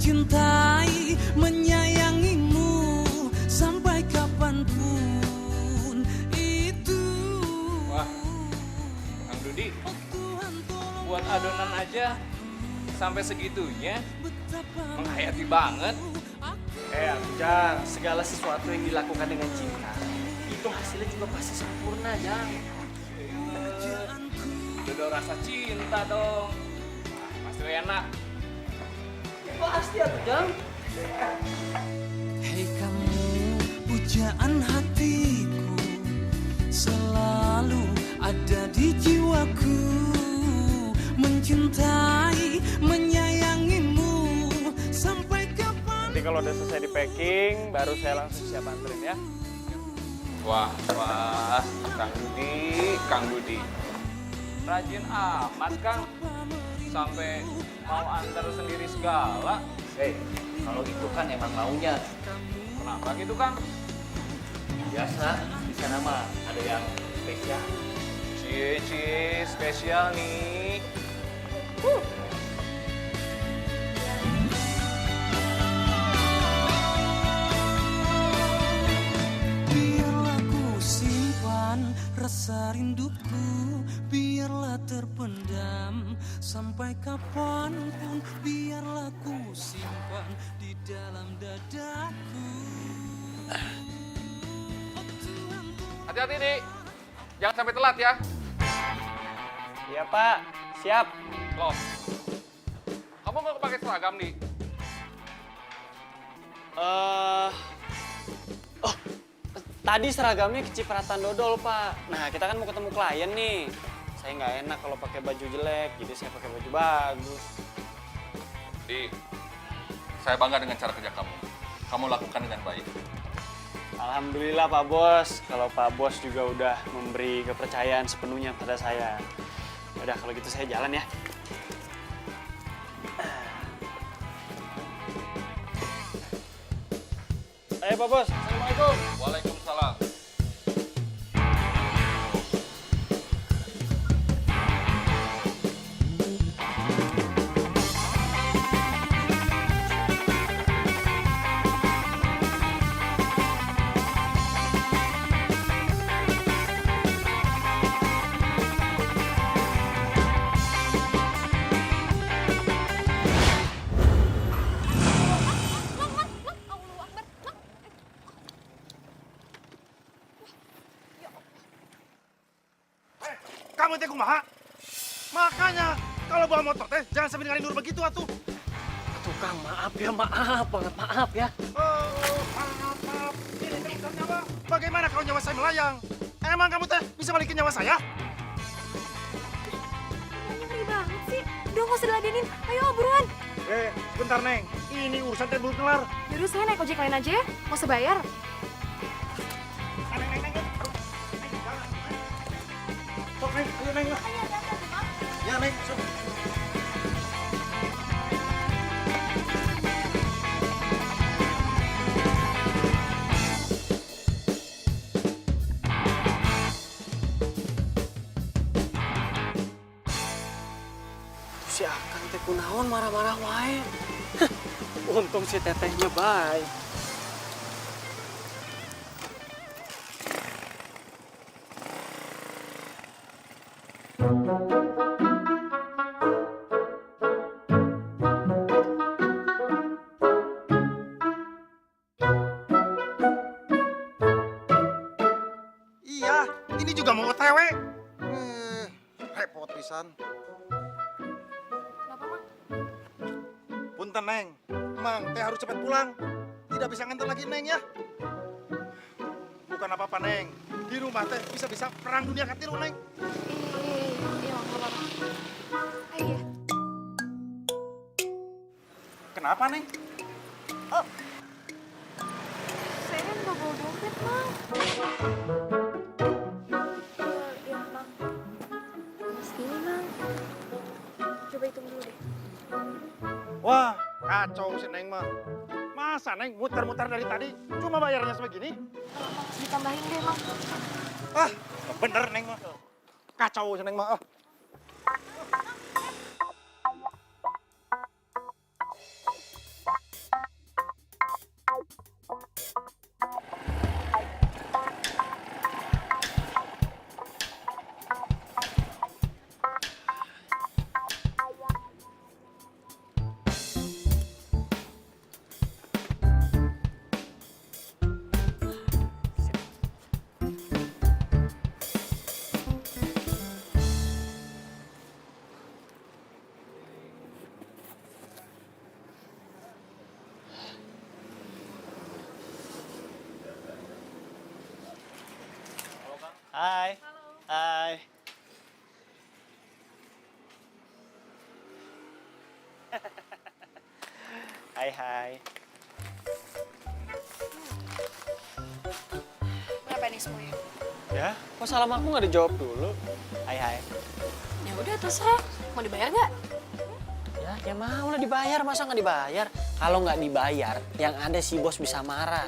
mencintai, menyayangimu sampai kapanpun itu. Wah, Kang Dudi, buat adonan aja sampai segitunya, menghayati banget. Jang, segala sesuatu yang dilakukan dengan cinta, itu hasilnya juga pasti sempurna, Jang. Udah rasa cinta dong. Pasti enak. Pasti atuh, Jang. Hei kamu, pujaan hatiku, selalu ada di jiwaku, mencintai, menyayangimu sampai kapan. Nanti kalau udah selesai di packing, baru saya langsung siap anterin ya. Wah, Kang Dudi. Rajin amat, Kang. Sampai mau antar sendiri segala. Hei, kalau itu kan emang maunya. Kenapa gitu, Kang? Biasa, di sana mah ada yang spesial. Cie, spesial nih. Biarlah ku simpan rasa rinduku, biarlah terpendam sampai kapanpun, biarlah ku simpan di dalam dadaku. Hati-hati, Dik. Jangan sampai telat ya. Iya, Pak. Siap. Loh, kamu nggak pakai seragam, Dik? Tadi seragamnya kecipratan dodol, Pak. Nah, kita kan mau ketemu klien nih. Saya nggak enak kalau pakai baju jelek, jadi saya pakai baju bagus. Dik, saya bangga dengan cara kerja kamu. Kamu lakukan dengan baik. Alhamdulillah, Pak Bos. Kalau Pak Bos juga udah memberi kepercayaan sepenuhnya pada saya. Udah, kalau gitu saya jalan ya. Ayo, Pak Bos. Assalamualaikum. Waalaikumsalam. Kamu teh kumaha? Makanya kalau bawa motor teh jangan sampai ngalindur begitu atuh. Tukang, maaf ya, maaf banget, maaf ya. Maaf. Ini teh bukan nyawa. Bagaimana kalau nyawa saya melayang? Emang kamu teh bisa balikin nyawa saya? Ngeri banget sih. Udah nggak usah diladenin. Ayo buruan. Sebentar Neng. Ini urusan teh belum kelar. Yaudah saya naik ojek lain aja ya. Mau sebayar. Neng. Sok Neng, ayo Neng lah. Ya Neng, sok. Si Akang teh kunaon marah-marah wae. Untung si tetehnya baik. Iya, ini juga mau OTW. Repot pisan. Kenapa, Mang? Punten Neng, Mang teh harus cepat pulang. Tidak bisa nganter lagi Neng ya. Bukan apa-apa Neng, di rumah teh bisa-bisa perang dunia katilu Neng. Iya, Mang, apa-apa. Ayo ya. Kenapa Neng? Oh. Saya kan nggak bawa dompet, Mang. Iya, Mang. Segini, Mang. Coba hitung dulu deh. Wah, kacau si Neng mah. Masa Neng muter-muter dari tadi cuma bayarnya sebegini? Mang, ditambahin deh, Mang. Ah, bener Neng mah. Kacau si Neng mah. Hai. Hai. Hai, hai. Kenapa nih semuanya? Ya, kok salam aku nggak dijawab dulu? Hai, hai. Ya udah terserah. Mau dibayar nggak? Ya mau lah dibayar, masa nggak dibayar? Kalau nggak dibayar, yang ada si bos bisa marah.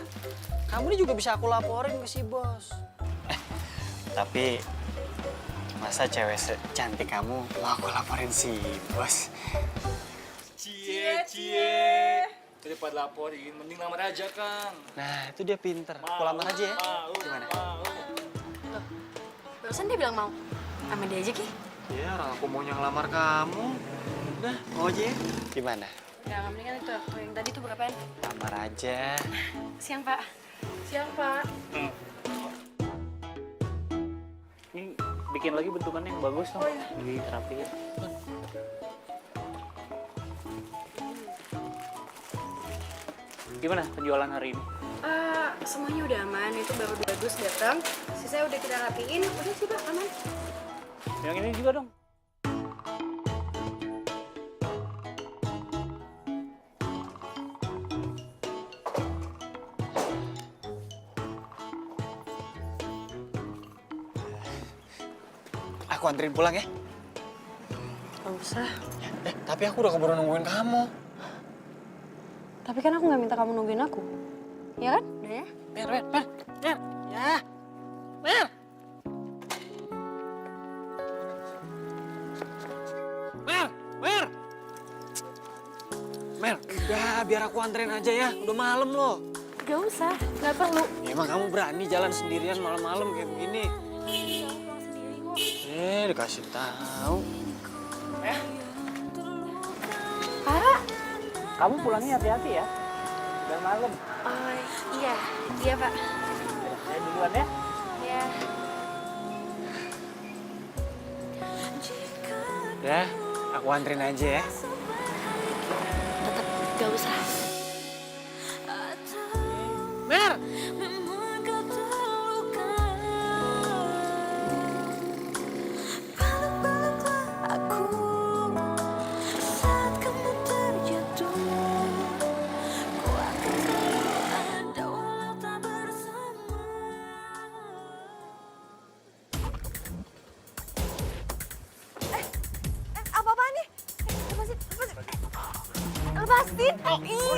Kamu ini juga bisa aku laporin ke si bos. Tapi masa cewek secantik kamu mau aku laporin si bos? Cie. Daripada laporin, mending lamar aja, Kang. Nah, itu dia pinter. Aku lamar aja ya. Gimana? Barusan dia bilang mau. Sama dia aja, Ki. Ya, orang aku mau ngelamar kamu. Udah, mau aja ya? Gimana? Nggak mendingan itu. Tuh yang tadi tuh berapaan? Lamar aja. Siang, Pak. Siang, Pak. Ini bikin lagi bentukannya yang bagus dong. Lebih rapi ya. Gimana penjualan hari ini? Semuanya udah aman. Itu baru bagus datang. Sisanya udah kita rapiin. Udah sih, Pak. Aman. Yang ini juga dong. Aku anterin pulang ya. Nggak usah. Tapi aku udah keburu nungguin kamu. Tapi kan aku nggak minta kamu nungguin aku. Ya kan? Udah ya? Mer. Ya. Mer. Mer, udah biar aku anterin aja ya. Udah malam loh. Gak usah. Nggak perlu. Ya, emang kamu berani jalan sendirian malam-malam kayak begini? Kamu pulang sendiri kok. Dikasih tahu. Pak. Kamu pulangnya hati-hati ya. Udah malam. Oh, iya. Iya, Pak. Saya duluan ya. Iya. Ya, aku anterin aja ya. Tetap gak usah. Mer! Apa-apaan nih? Lepasin. Lepasin.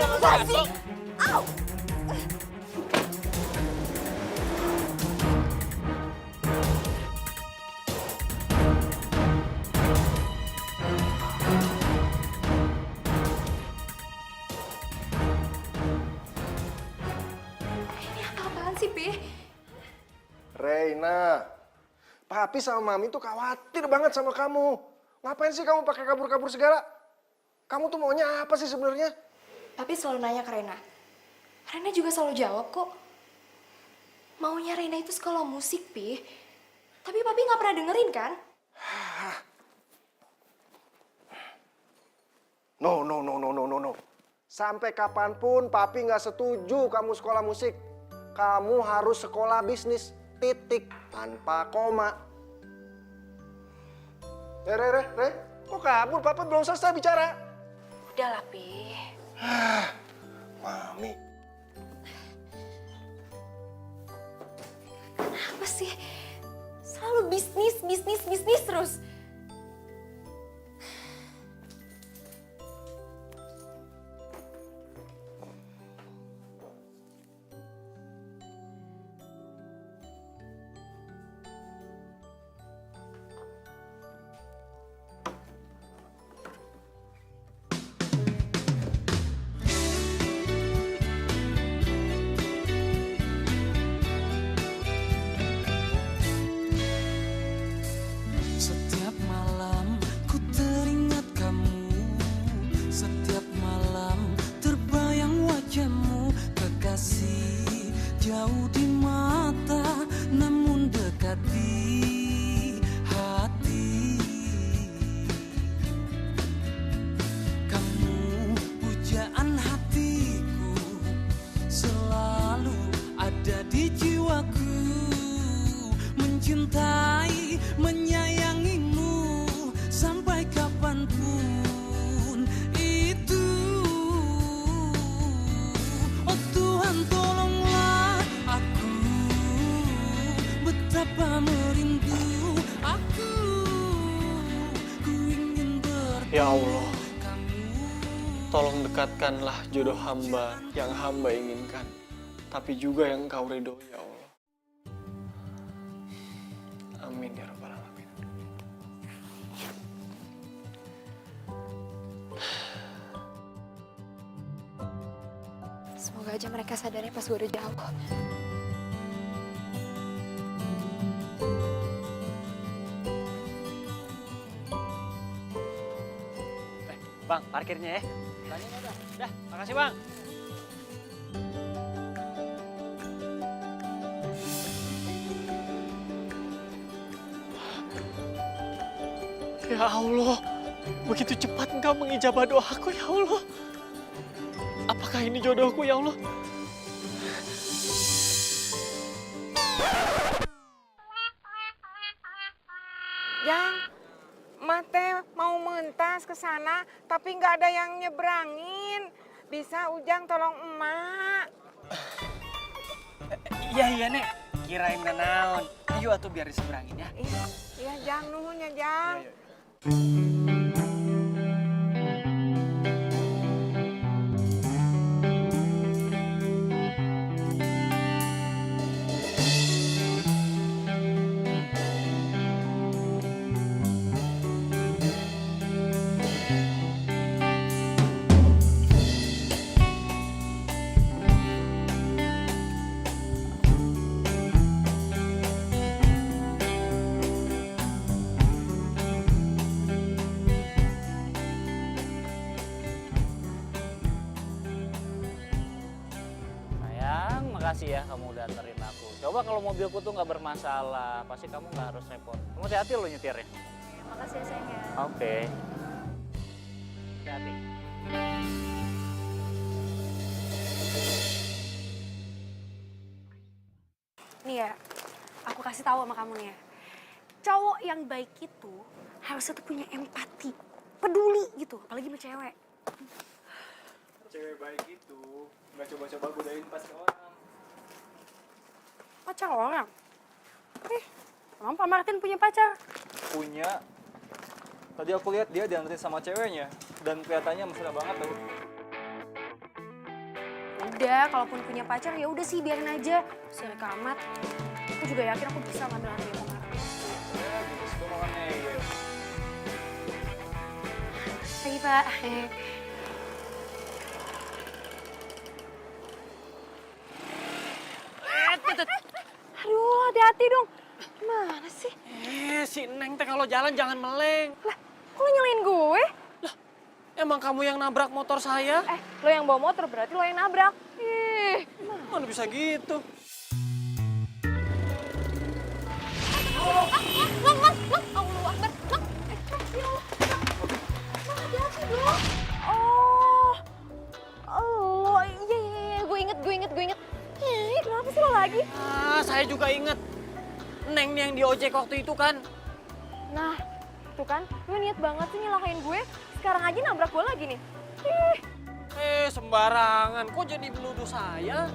Lepasin. Au. Ini apa-apaan sih, Pi? Reina, Papi sama Mami tuh khawatir banget sama kamu. Ngapain sih kamu pakai kabur-kabur segala? Kamu tuh maunya apa sih sebenarnya? Papi selalu nanya ke Rena. Rena juga selalu jawab kok. Maunya Rena itu sekolah musik, Pi. Tapi Papi nggak pernah dengerin kan? No. Sampai kapanpun Papi nggak setuju kamu sekolah musik. Kamu harus sekolah bisnis, titik, tanpa koma. Re, kok kabur? Papa belum selesai bicara. Udah lah, Pi. Mami, Apa sih? Selalu bisnis terus. Setiap Ya Allah, tolong dekatkanlah jodoh hamba yang hamba inginkan, tapi juga yang Engkau ridhoi, ya Allah. Amin ya Rabbal Alamin. Semoga aja mereka sadarnya pas gue udah jauh. Bang, parkirnya ya. Dah, makasih Bang. Ya Allah, begitu cepat Engkau mengijabah doaku, ya Allah. Apakah ini jodohku, ya Allah? Jang, Mate mau mentas ke sana, tapi nggak ada yang nyebrangin. Bisa Ujang tolong emak? Iya, Nek. Kirain naon. Ayo atuh biar diseberangin ya. Iya, Jang, nuhunnya Jang. Sayang, makasih ya kamu udah anterin aku. Coba kalau mobilku tuh nggak bermasalah, pasti kamu nggak harus repot. Kamu hati-hati lo nyetirnya. Makasih ya sayang ya. Oke. Hati-hati. Nih ya, aku kasih tahu sama kamu nih ya. Cowok yang baik itu harusnya tuh punya empati, peduli gitu, apalagi sama cewek. Cewek baik itu nggak coba-coba godain pacar orang. Pacar orang? Emang Pak Martin punya pacar? Punya. Tadi aku lihat dia dianterin sama ceweknya dan kelihatannya mesra banget tuh. Udah, kalaupun punya pacar ya udah sih biarin aja. Seri kamat. Aku juga yakin aku bisa ngambil hati Pak Martin. Ya, gitu makanya ya. Pagi Pak. Aduh, hati-hati dong. Gimana sih? Si Neng teh kalau jalan jangan meleng. Lah, kok lo nyalain gue? Emang kamu yang nabrak motor saya? Lo yang bawa motor berarti lo yang nabrak. Ih, Mana bisa gitu? Mang, Allah Akbar. Mang, ya Allah. Mang, hati-hati dong. Oh, iya, gue inget. Ih, kenapa sih lo lagi? Saya juga inget. Neng nih yang di ojek waktu itu kan. Nah, tuh kan, lo niat banget sih nyelakain gue. Sekarang aja nabrak gue lagi nih. Ih, Sembarangan. Kok jadi menuduh saya?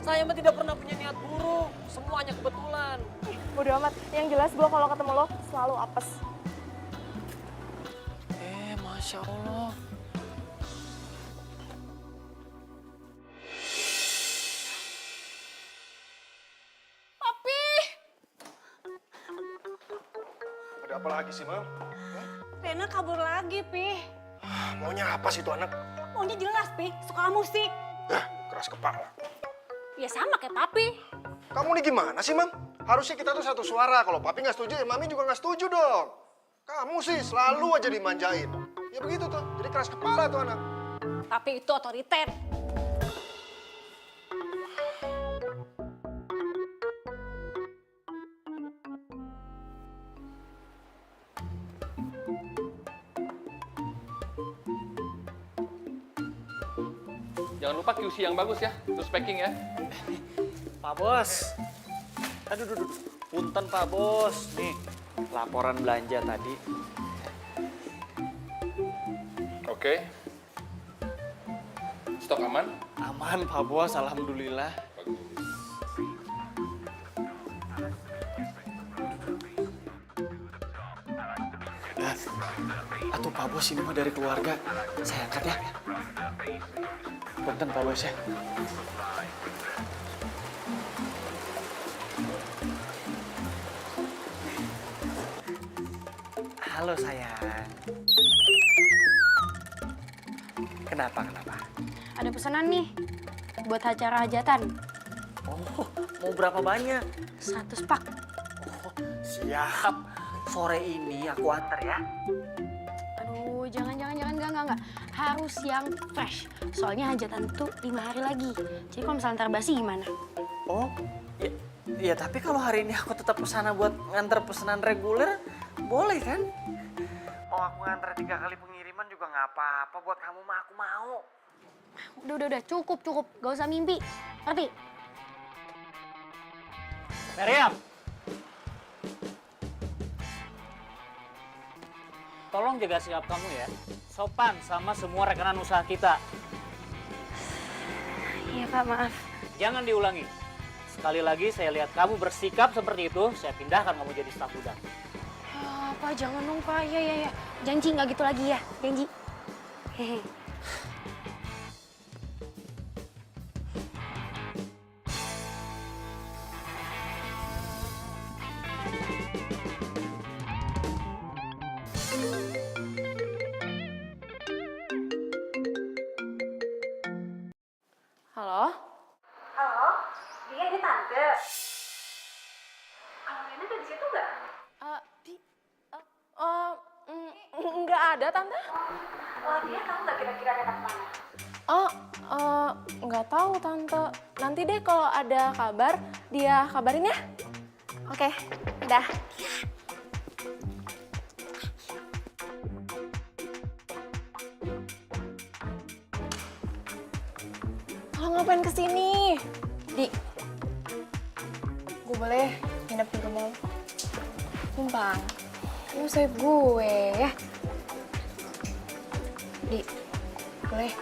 Saya mah tidak pernah punya niat buruk. Semuanya kebetulan. bodo amat. Yang jelas gue kalau ketemu lo selalu apes. Masya Allah. Papi! Ada apa lagi sih, Mam? Rena kabur lagi, Pi. Maunya apa sih tuh anak? Maunya jelas, Pi. Suka musik. Keras kepala. Ya sama kayak Papi. Kamu nih gimana sih, Mam? Harusnya kita tuh satu suara. Kalau Papi nggak setuju, ya Mami juga nggak setuju dong. Kamu sih selalu aja dimanjain. Ya begitu tuh, jadi keras kepala tuh anak. Papi itu otoriter. Jangan lupa QC yang bagus ya, terus packing ya. Pak Bos. Aduh. Punten Pak Bos. Nih, laporan belanja tadi. Oke. Stok aman? Aman Pak Bos, alhamdulillah. Bagus. Atuh Pak Bos, ini mah dari keluarga. Saya angkat ya. Punten Pak Bos ya. Halo sayang. Kenapa? Ada pesanan nih buat acara hajatan. Oh, mau berapa banyak? 100 pak. Oh, siap. Sore ini aku antar ya. Aduh, jangan, enggak. Harus yang fresh. Soalnya hajatan tuh 5 hari lagi. Jadi kalau misalnya ntar basi gimana? Oh, ya tapi kalau hari ini aku tetap kesana buat nganter pesanan reguler, boleh kan? Mau aku nganter 3 kali pengiriman juga nggak apa-apa. Buat kamu mah aku mau. Udah, cukup. Gak usah mimpi. Ngerti? Meriam! Tolong jaga sikap kamu ya. Sopan sama semua rekanan usaha kita. Iya Pak, maaf. Jangan diulangi. Sekali lagi saya lihat kamu bersikap seperti itu, saya pindahkan kamu jadi staf gudang. Pak, jangan dong Pak. Iya. Janji nggak gitu lagi ya. Janji. Hehe. Halo? Halo, dia ini tante. Kalau Rena ada di situ nggak? Nggak ada, Tante. Dia tahu nggak kira-kira Rena kemana? Nggak tahu, Tante. Nanti deh kalau ada kabar, dia kabarin ya. Oke, dah. Lo ngapain kesini? Di, gue boleh nginep di rumah lo? Sumpah, lo save gue ya. Di, boleh?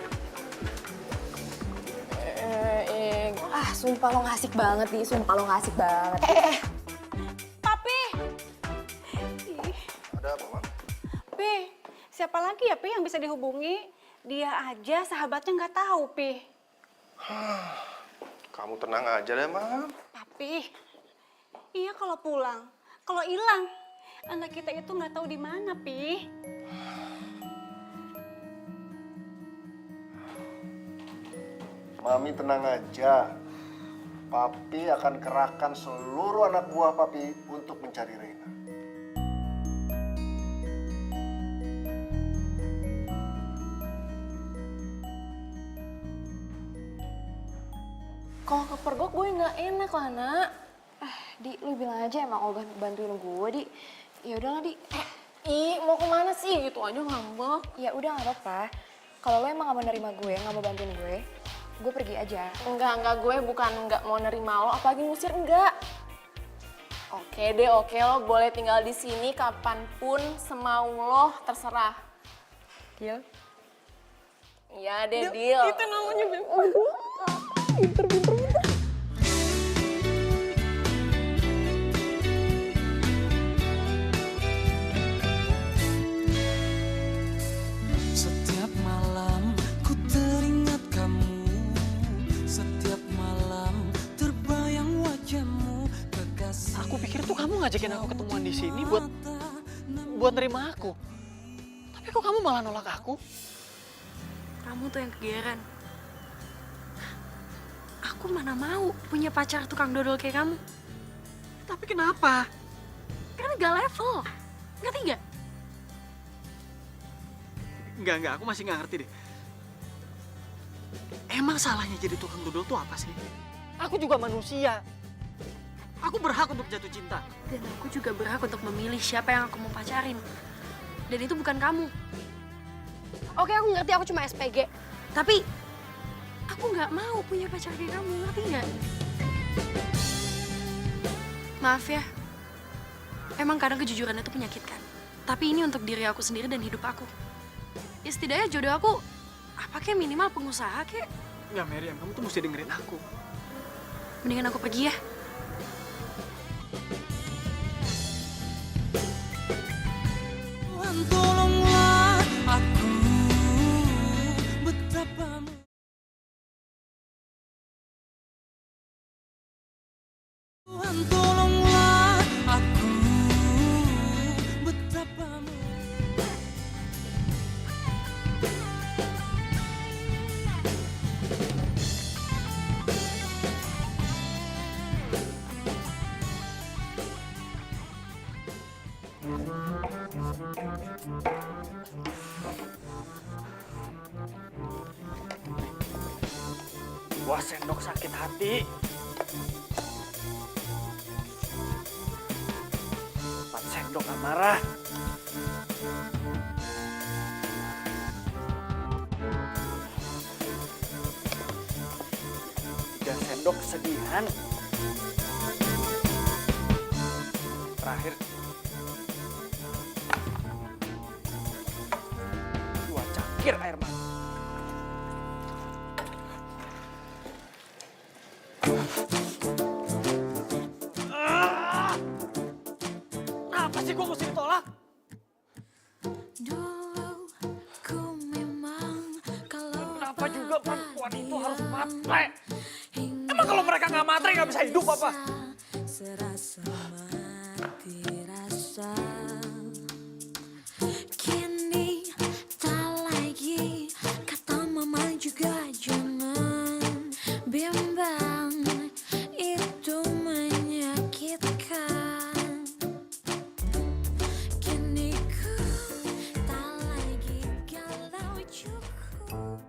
Sumpah lo nggak asik banget, Di. Sumpah lo nggak asik banget. Papi! Ada apa, Mak? Pi, siapa lagi ya Pi yang bisa dihubungi? Dia aja sahabatnya nggak tahu Pi. Kamu tenang aja deh, Mam. Papi, iya kalau pulang, kalau hilang, anak kita itu nggak tahu di mana Pi. Mami tenang aja. Papi akan kerahkan seluruh anak buah Papi untuk mencari Reina. Kalau kepergok gue nggak enak lah, Nak. Di, lu bilang aja emang Olga bantuin gue, Di. Ya udahlah, Di. Mau kemana sih? Gitu aja ngambek. Ya udah nggak apa-apa. Kalau lo emang nggak mau nerima gue, nggak mau bantuin gue pergi aja. Enggak, gue bukan nggak mau nerima lo, apalagi ngusir, enggak. Oke deh, oke, lo boleh tinggal di sini kapanpun semau lo, terserah. Deal? Iya deh, deal. Itu namanya pinter. Setiap malam ku teringat kamu, setiap malam terbayang wajahmu, kekasih. Aku pikir tuh kamu ngajakin aku ketemuan di sini buat nerima aku. Tapi kok kamu malah nolak aku? Kamu tuh yang kegeeran. Aku mana mau punya pacar tukang dodol kayak kamu. Tapi kenapa? Karena gak level. Ngerti gak? Enggak, aku masih nggak ngerti deh. Emang salahnya jadi tukang dodol tuh apa sih? Aku juga manusia. Aku berhak untuk jatuh cinta. Dan aku juga berhak untuk memilih siapa yang aku mau pacarin. Dan itu bukan kamu. Oke, aku ngerti aku cuma SPG. Tapi aku nggak mau punya pacar kayak kamu, ngerti nggak? Maaf ya. Emang kadang kejujuran itu menyakitkan. Tapi ini untuk diri aku sendiri dan hidup aku. Ya setidaknya jodoh aku, apa kayak minimal pengusaha kayak. Nggak, Meriam, kamu tuh mesti dengerin aku. Mendingan aku pergi ya. Tuhan tolonglah. Wah, sendok sakit hati. 4 sendok amarah. 3 sendok kesedihan. Terakhir 2 cangkir air mata. Kenapa sih gue mesti ditolak? Kenapa juga perempuan itu harus matre? Emang kalau mereka nggak matre nggak bisa hidup apa? Kini tak lagi kata mama juga jangan bimbang, itu menyakitkan. Kini ku tak lagi galau cukup.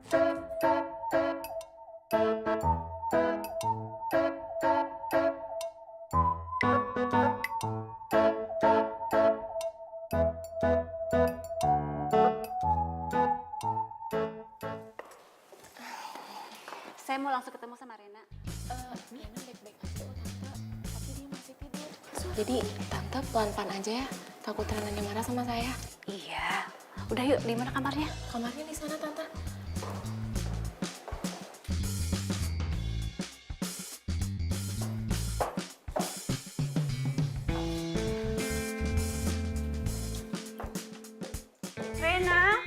Saya mau langsung ketemu sama Rena. Rena baik-baik aja kok Tante, tapi dia masih tidur. Jadi Tante pelan-pelan aja ya, takut Renanya marah sama saya. Iya. Udah yuk, di mana kamarnya? Kamarnya di sana Tante. Rena.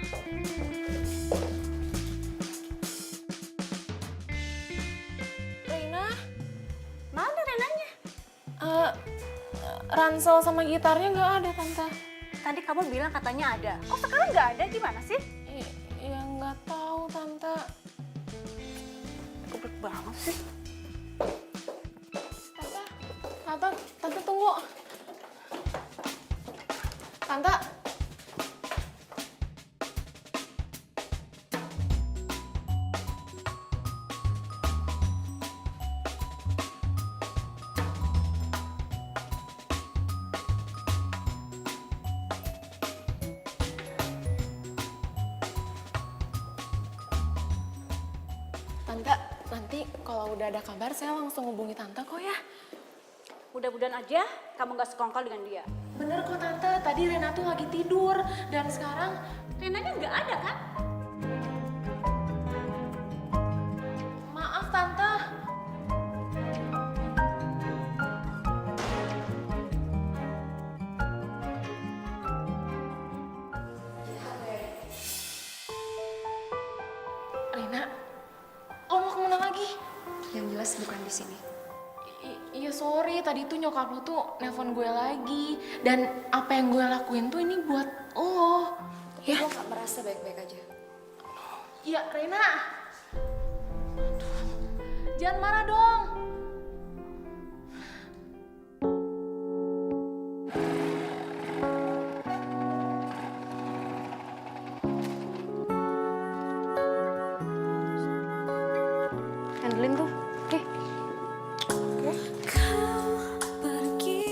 Rena, Mana Renanya? ransel sama gitarnya nggak ada Tante. Tadi kamu bilang katanya ada. Kok sekarang nggak ada? Gimana sih? Ya nggak tahu Tante. Goblok banget sih. Tante tunggu. Tante. Tante, nanti kalau udah ada kabar saya langsung hubungi Tante kok ya. Mudah-mudahan aja kamu nggak sekongkol dengan dia. Bener kok Tante, tadi Rena tuh lagi tidur dan sekarang Renanya nggak ada kan? maaf Tante. Rena, lo mau kemana lagi? Yang jelas bukan di sini. Iya sorry, tadi tuh nyokap lo tuh nelpon gue lagi. Dan apa yang gue lakuin tuh ini buat lo. Tapi gue gak merasa baik-baik aja. Iya Rena. Jangan marah dong. Handlein tuh. Oke. Kau pergi,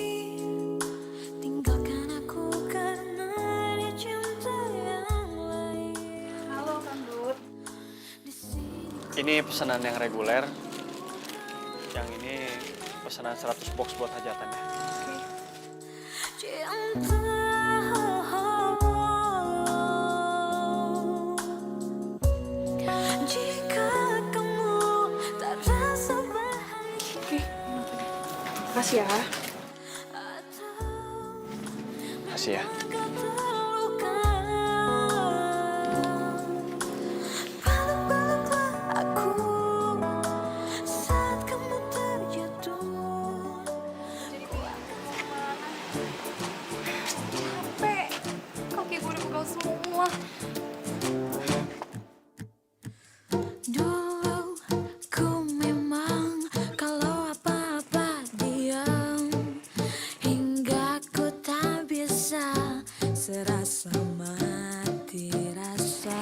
tinggalkan aku karena ada cinta yang lain. Halo Kandut. Ini pesanan yang reguler. Yang ini pesanan 100 box buat hajatan ya. Cinta, jika kamu tak rasa bahagia. Makasih ya. Makasih ya. Kau terluka, peluk-peluklah aku saat kamu terjatuh. Capek. Kaki gue udah pegal semua. Dulu ku memang kalau apa-apa diam, hingga ku tak bisa serasa mati rasa.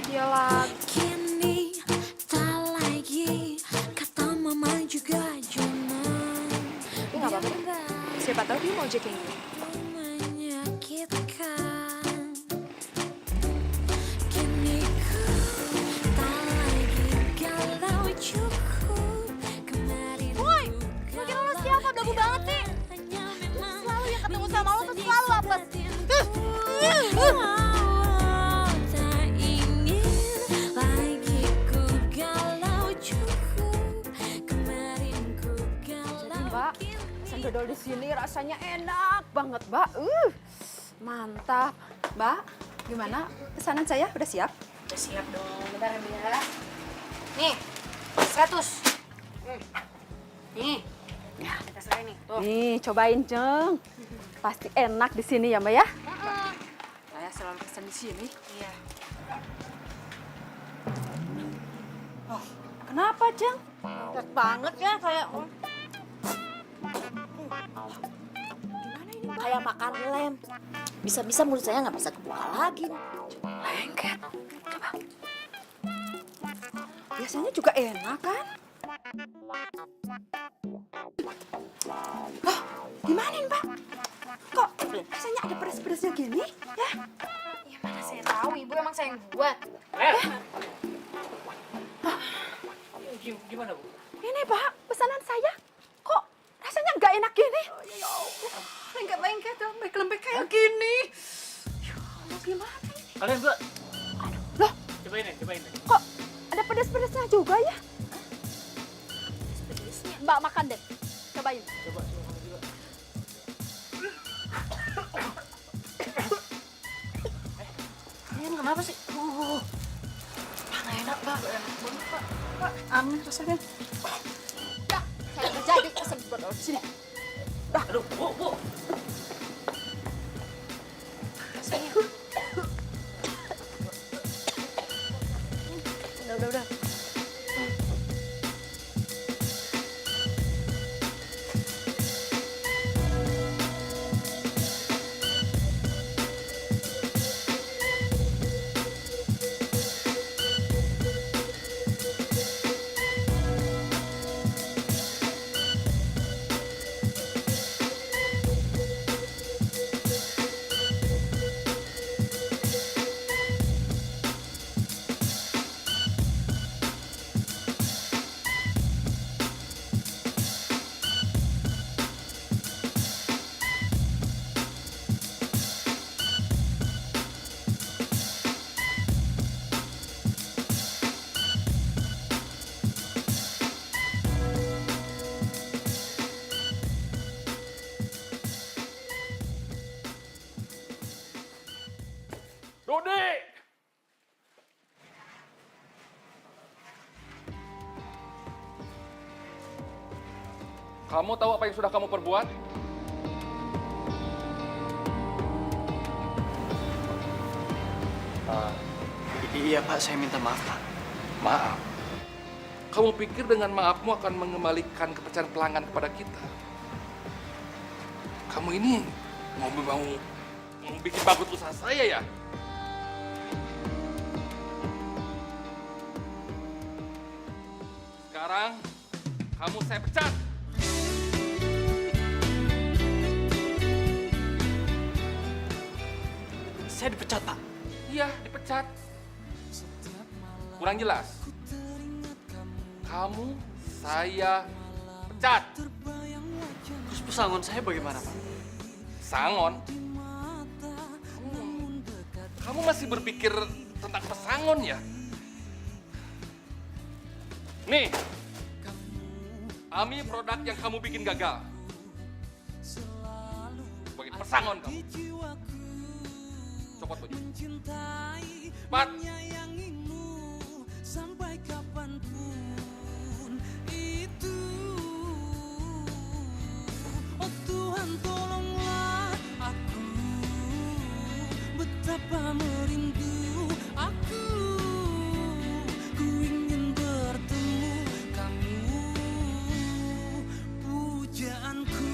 Dia lagi. Kini tak lagi kata mama juga jangan. Nggak apa-apa. Siapa tahu dia mau ojek kayak gitu. Menyakitkan. Kini ku tak lagi galau cukup. Kemarin Woi, makin lo siapa? Belagu banget sih. Selalu yang ketemu sama lo tuh selalu apes. tak ingin lagi ku galau cukup. Kemarin ku galau. Mbak, pesan dodol di sini rasanya enak banget, Mbak. Mantap. Mbak, gimana? Pesanan saya udah siap? Udah siap dong, bentar ya. Nih, 100. Nih, ya kita selesai nih. Tuh. Nih, cobain, Ceng. Pasti enak di sini ya, Mbak ya? Saya selalu pesan di sini. Iya. Oh, kenapa, Ceng? Enak banget ya kayak kayak makan lem. Bisa-bisa mulut saya nggak bisa kebuka lagi. Lengket. Coba. Biasanya juga enak, kan? Loh, gimana ini, Mbak? Kok rasanya ada pedes-pedesnya gini, ya? Ya mana saya tahu, Ibu emang saya yang buat. Gimana, Bu? Ini, Pak, pesanan saya. Kok rasanya nggak enak gini? Lengket-lengket, lembek-lembek kayak gini. Ya Allah, gimana ini? Kalian berdua, Loh, cobain deh. kok ada pedes-pedesnya juga ya? Mbak makan deh, cobain. Coba kamu juga. Ini kenapa sih? Nggak enak, Pak. Enak banget, Pak. Pak, aneh rasanya. Ya, saya terjadi pesen dodol di sini. Aduh, Bu. Udah. Dodi! Kamu tahu apa yang sudah kamu perbuat? Iya Pak, saya minta maaf Pak. Maaf. Kamu pikir dengan maafmu akan mengembalikan kepercayaan pelanggan kepada kita? Kamu ini mau bikin bagus usaha saya ya? Sekarang kamu saya pecat. Saya dipecat Pak. Iya, dipecat. Kurang jelas. Kamu saya pecat. Terus pesangon saya bagaimana Pak? Sangon? Kamu masih berpikir tentang pesangon ya? Nih, Ami produk yang kamu bikin gagal. Bagi pesangon kamu. Copot baju. Cepat. Sampai kapanpun itu. Oh Tuhan tolonglah aku, betapa merindu aku. Ku ingin bertemu kamu, pujaanku.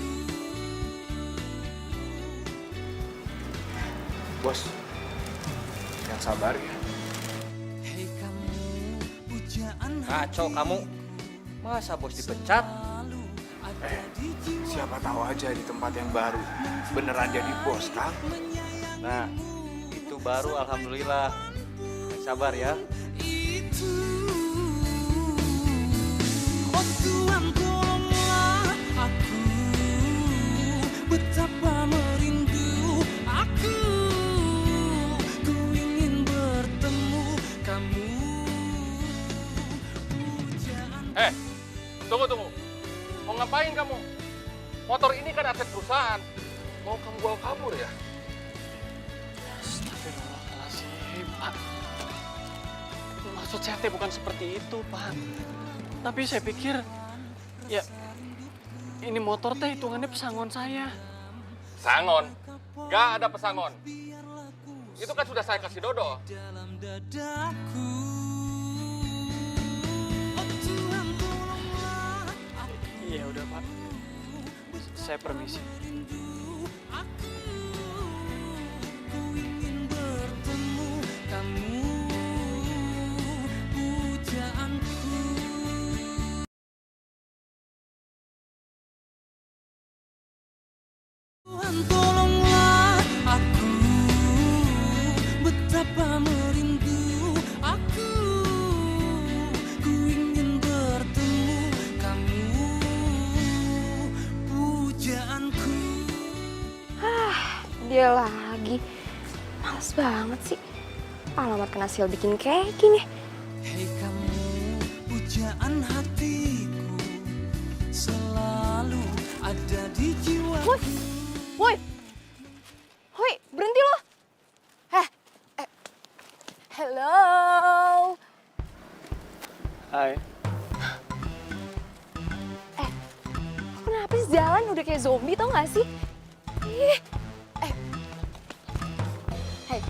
Bos, yang sabar ya. Kacau kamu. Masa bos dipecat? Siapa tahu aja di tempat yang baru beneran jadi bos, Kang. Nah, itu baru alhamdulillah. Sabar ya. Oh Tuhan tolonglah aku, betapa merindu aku, ku ingin bertemu kamu. Tunggu. Mau ngapain kamu? Motor ini kan aset perusahaan. Mau kamu bawa kabur ya? Astagfirullahaladzim, Pak. Maksud saya teh bukan seperti itu, Pak. Tapi saya pikir, ya ini motor teh hitungannya pesangon saya. Pesangon? Gak ada pesangon. Itu kan sudah saya kasih Dodo. Dalam dadaku. Iya udah, Pak. Saya permisi. Ku ingin bertemu kamu, pujaanku. Tuhan tolonglah aku, betapa merindu aku, ku ingin bertemu kamu, pujaanku. Dia lagi. Males banget sih. Alamat kena sil bikin kayak gini. Hei kamu, pujaan hatiku, selalu ada di jiwa. Woi, berhenti lo. Hello. Hai. Kenapa sih jalan udah kayak zombie tau gak sih? Ih. Hei,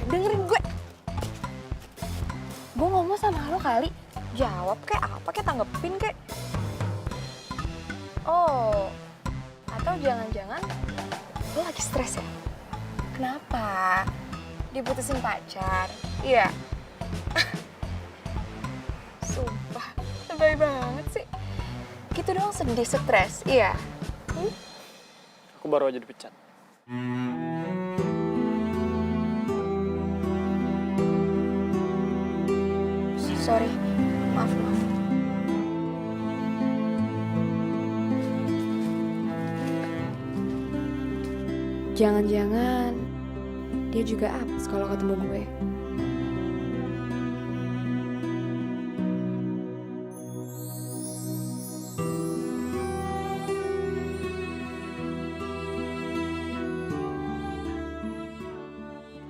dengerin gue. Gue ngomong sama lo kali, jawab kayak apa, kayak tanggepin kayak. Oh, atau jangan-jangan lo lagi stres ya? Kenapa? Diputusin pacar? Iya. Sumpah, lebay banget sih. Gitu dong sedih, stres, iya. Aku baru aja dipecat. Sorry, maaf. Jangan-jangan dia juga apes kalau ketemu gue.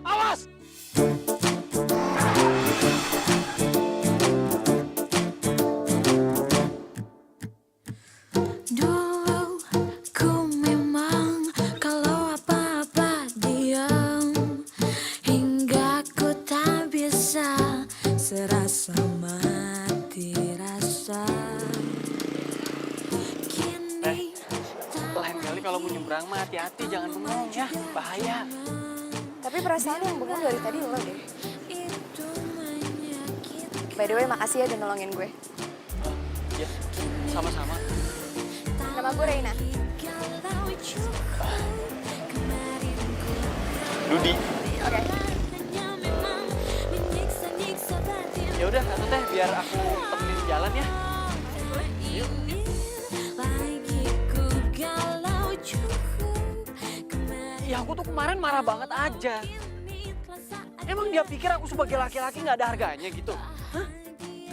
Awas! Dulu ku memang kalau apa-apa diam, hingga ku tak bisa serasa mati rasa. Kini Lain kali kalau mau nyebrang mah hati-hati, jangan bengong ya, bahaya. Tapi perasaan yang bengong dari tadi lo deh. By the way, makasih ya udah nolongin gue. Ya, sama-sama. Nama gue Reina. Dudi. Oke. Ya udah, Tante teh biar aku temenin jalan ya. Ya aku tuh kemarin marah banget aja. Emang dia pikir aku sebagai laki-laki nggak ada harganya gitu? Hah?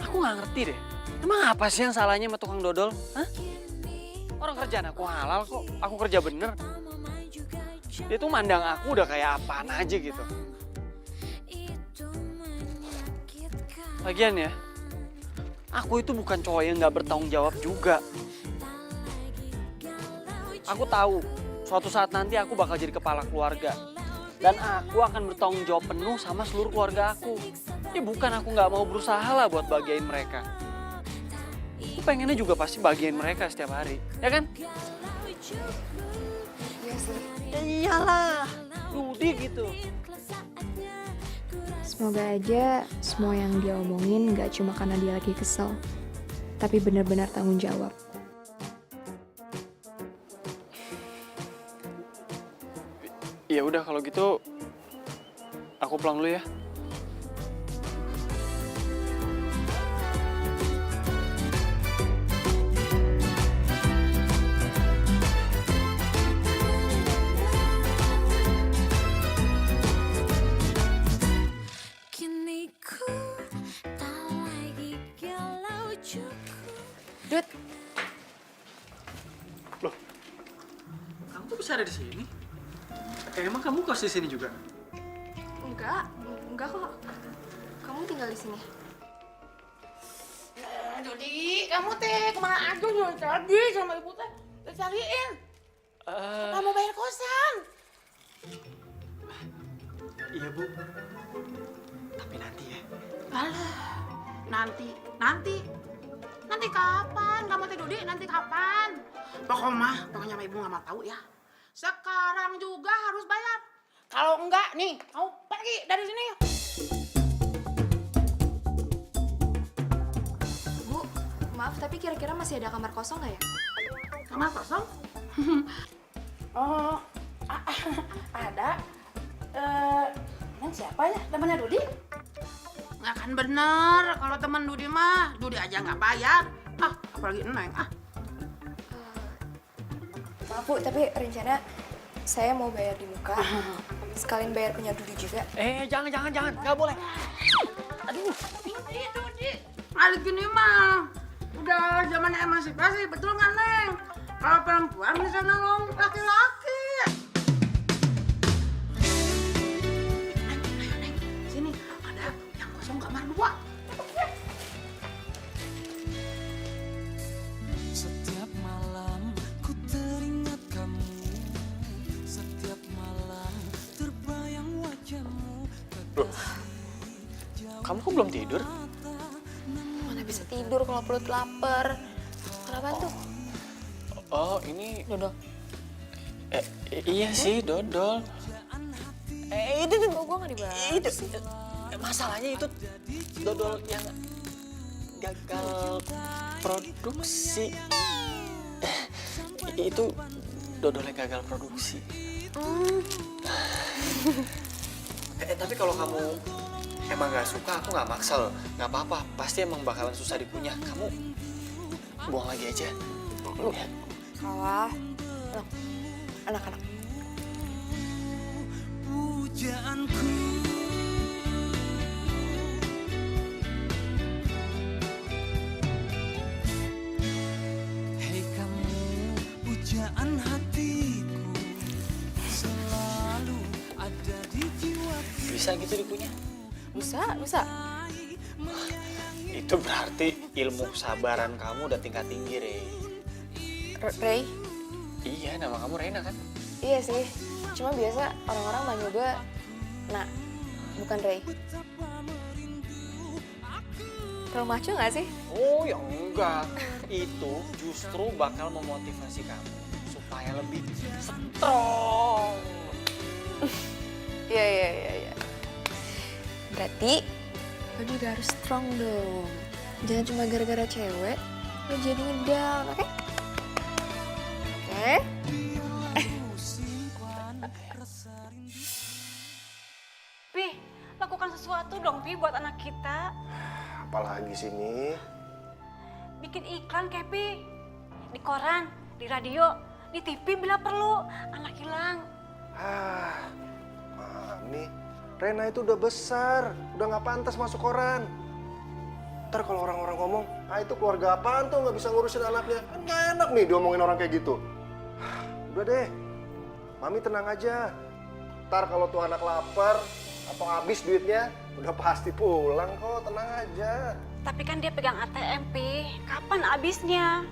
Aku nggak ngerti deh. Emang apa sih yang salahnya sama tukang dodol? Hah? Orang kerjaan aku halal kok, aku kerja bener. Dia tuh mandang aku udah kayak apaan aja gitu. Lagian ya, aku itu bukan cowok yang nggak bertanggung jawab juga. Aku tahu, suatu saat nanti aku bakal jadi kepala keluarga. Dan aku akan bertanggung jawab penuh sama seluruh keluarga aku. Ya bukan aku nggak mau berusaha lah buat bagian mereka. Aku pengennya juga pasti bagian mereka setiap hari, ya kan? Iya sih. Ya iyalah, Dudi gitu. Semoga aja semua yang dia omongin gak cuma karena dia lagi kesel, tapi benar-benar tanggung jawab. Ya udah kalau gitu aku pulang dulu ya. Kini ku tak lagi galau cukup. Dut, Kamu tuh bisa ada di sini? Emang kamu kos di sini juga? enggak kok. Kamu tinggal di sini. Dodi, kamu teh kemana aja nih tadi sama ibu teh? Cariin. Kamu bayar kosan. Iya Bu. Tapi nanti ya. Alah, nanti kapan? Kamu teh Dodi, nanti kapan? Pokoknya mah ibu nggak mau tahu ya. Sekarang juga harus bayar. Kalau enggak, nih, kamu pergi dari sini. Bu, maaf tapi kira-kira masih ada kamar kosong nggak ya? Kamar kosong? Oh, ada. Neng siapa ya? Temannya Dodi? Nggak kan bener. Kalau teman Dodi mah, Dodi aja nggak bayar. Apalagi Neng. Maaf Bu, tapi rencana saya mau bayar di muka. Sekalian bayar punya Dudi juga. Jangan, nggak boleh. Aduh, ini Dodi. Kali gini mah, udah zaman emansipasi, betul nggak Neng? Kalau perempuan bisa nolong laki-laki. Neng, sini ada yang kosong kamar 2. Setiap malam ku teringat kamu. Setiap malam terbayang wajahmu. Loh, kamu kok belum tidur? Mana bisa tidur kalau perut lapar. Kenapa tuh? Oh, ini Dodol. Iya sih, dodol. Itu Kok gue nggak dibahas? itu masalahnya itu dodol yang gagal produksi. Itu dodol yang gagal produksi. Tapi kalau kamu emang nggak suka, aku nggak maksel, nggak apa-apa. Pasti emang bakalan susah dikunyah. Kamu buang lagi aja. Ya. Salah. Loh, anak-anak. Pujaanku. Hei kamu, pujaan hatiku. Selalu ada di jiwaku. Bisa gitu dikunyah? Bisa. Itu berarti ilmu kesabaran kamu udah tingkat tinggi, Rey. Ray? Iya, nama kamu Reina kan? Iya sih. Cuma biasa orang-orang manggil gue Nak, bukan Ray. Terlalu maco gak sih? Oh ya enggak. Itu justru bakal memotivasi kamu supaya lebih strong. Iya. Berarti lo juga harus strong dong. Jangan cuma gara-gara cewek lo jadi ngedown, oke? Oke? Pi, lakukan sesuatu dong Pi buat anak kita. Apalagi sini? Bikin iklan Kepi. Di koran, di radio, di TV bila perlu. Anak hilang. Mami, Rena itu udah besar, udah nggak pantas masuk koran. Ntar kalau orang-orang ngomong, itu keluarga apaan tuh nggak bisa ngurusin anaknya? Kan nggak enak nih diomongin orang kayak gitu. Udah deh, Mami tenang aja. Ntar kalau tuh anak lapar atau habis duitnya, udah pasti pulang kok, tenang aja. Tapi kan dia pegang ATM, Pi. Kapan habisnya?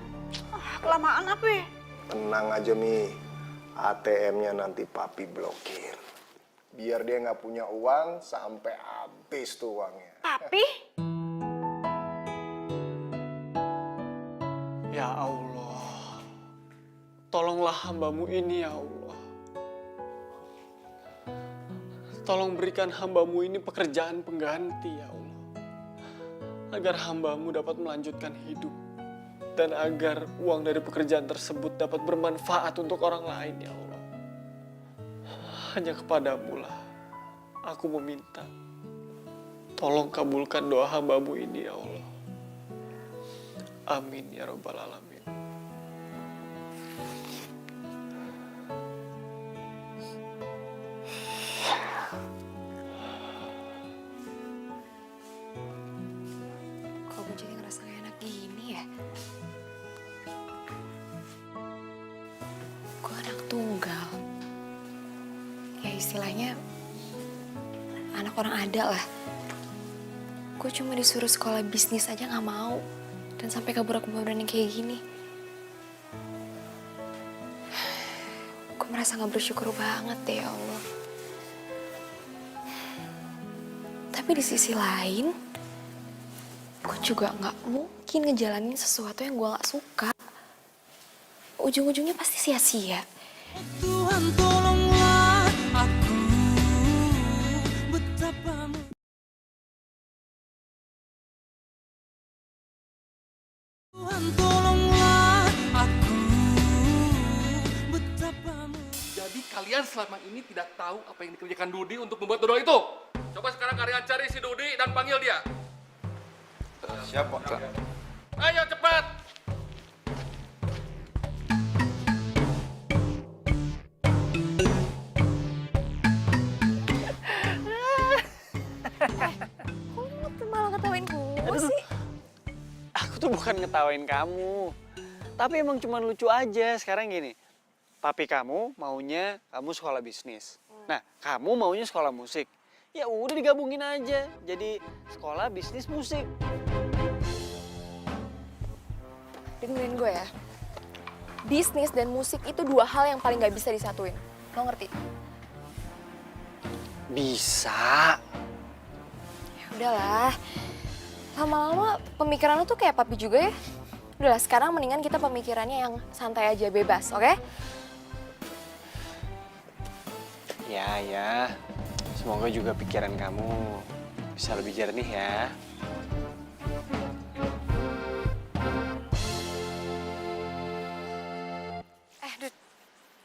Kelamaan apa? Tenang aja, Mi. ATM-nya nanti Papi blokir. Biar dia nggak punya uang sampai habis tuh uangnya. Papi? Ya Allah, tolonglah hambamu ini ya Allah. tolong berikan hamba-Mu ini pekerjaan pengganti ya Allah. Agar hamba-Mu dapat melanjutkan hidup. Dan agar uang dari pekerjaan tersebut dapat bermanfaat untuk orang lain ya Allah. Hanya kepadamu lah aku meminta. Tolong kabulkan doa hamba-Mu ini ya Allah. Amin ya Rabbal Alamin. Kok gue jadi ngerasa gak enak gini ya? Gue anak tunggal. Ya istilahnya anak orang ada lah. Gue cuma disuruh sekolah bisnis aja gak mau. Dan sampai kabur-kaburan yang kayak gini. Gue merasa gak bersyukur banget deh ya Allah. Tapi di sisi lain, gue juga gak mungkin ngejalanin sesuatu yang gue gak suka. Ujung-ujungnya pasti sia-sia. Tuhan tolonglah aku, betapa Tuhan tolonglah aku, betapa. Jadi kalian selama ini tidak tahu apa yang dikerjakan Dudi untuk membuat dodol itu. Coba sekarang kalian cari si Dudi dan panggil dia. Siapa? Ayo cepat. Kok lu malah ketawain gue sih? Aku tuh bukan ngetawain kamu. Tapi emang cuma lucu aja. Sekarang gini, papi kamu maunya kamu sekolah bisnis. Nah, kamu maunya sekolah musik. Ya udah digabungin aja. Jadi sekolah bisnis musik. Dengerin gue ya. Bisnis dan musik itu dua hal yang paling gak bisa disatuin. Lo ngerti? Bisa. Ya udahlah. Lama-lama pemikiran lo tuh kayak papi juga ya. Udahlah, sekarang mendingan kita pemikirannya yang santai aja, bebas, oke? Ya. Semoga juga pikiran kamu bisa lebih jernih ya. Dud,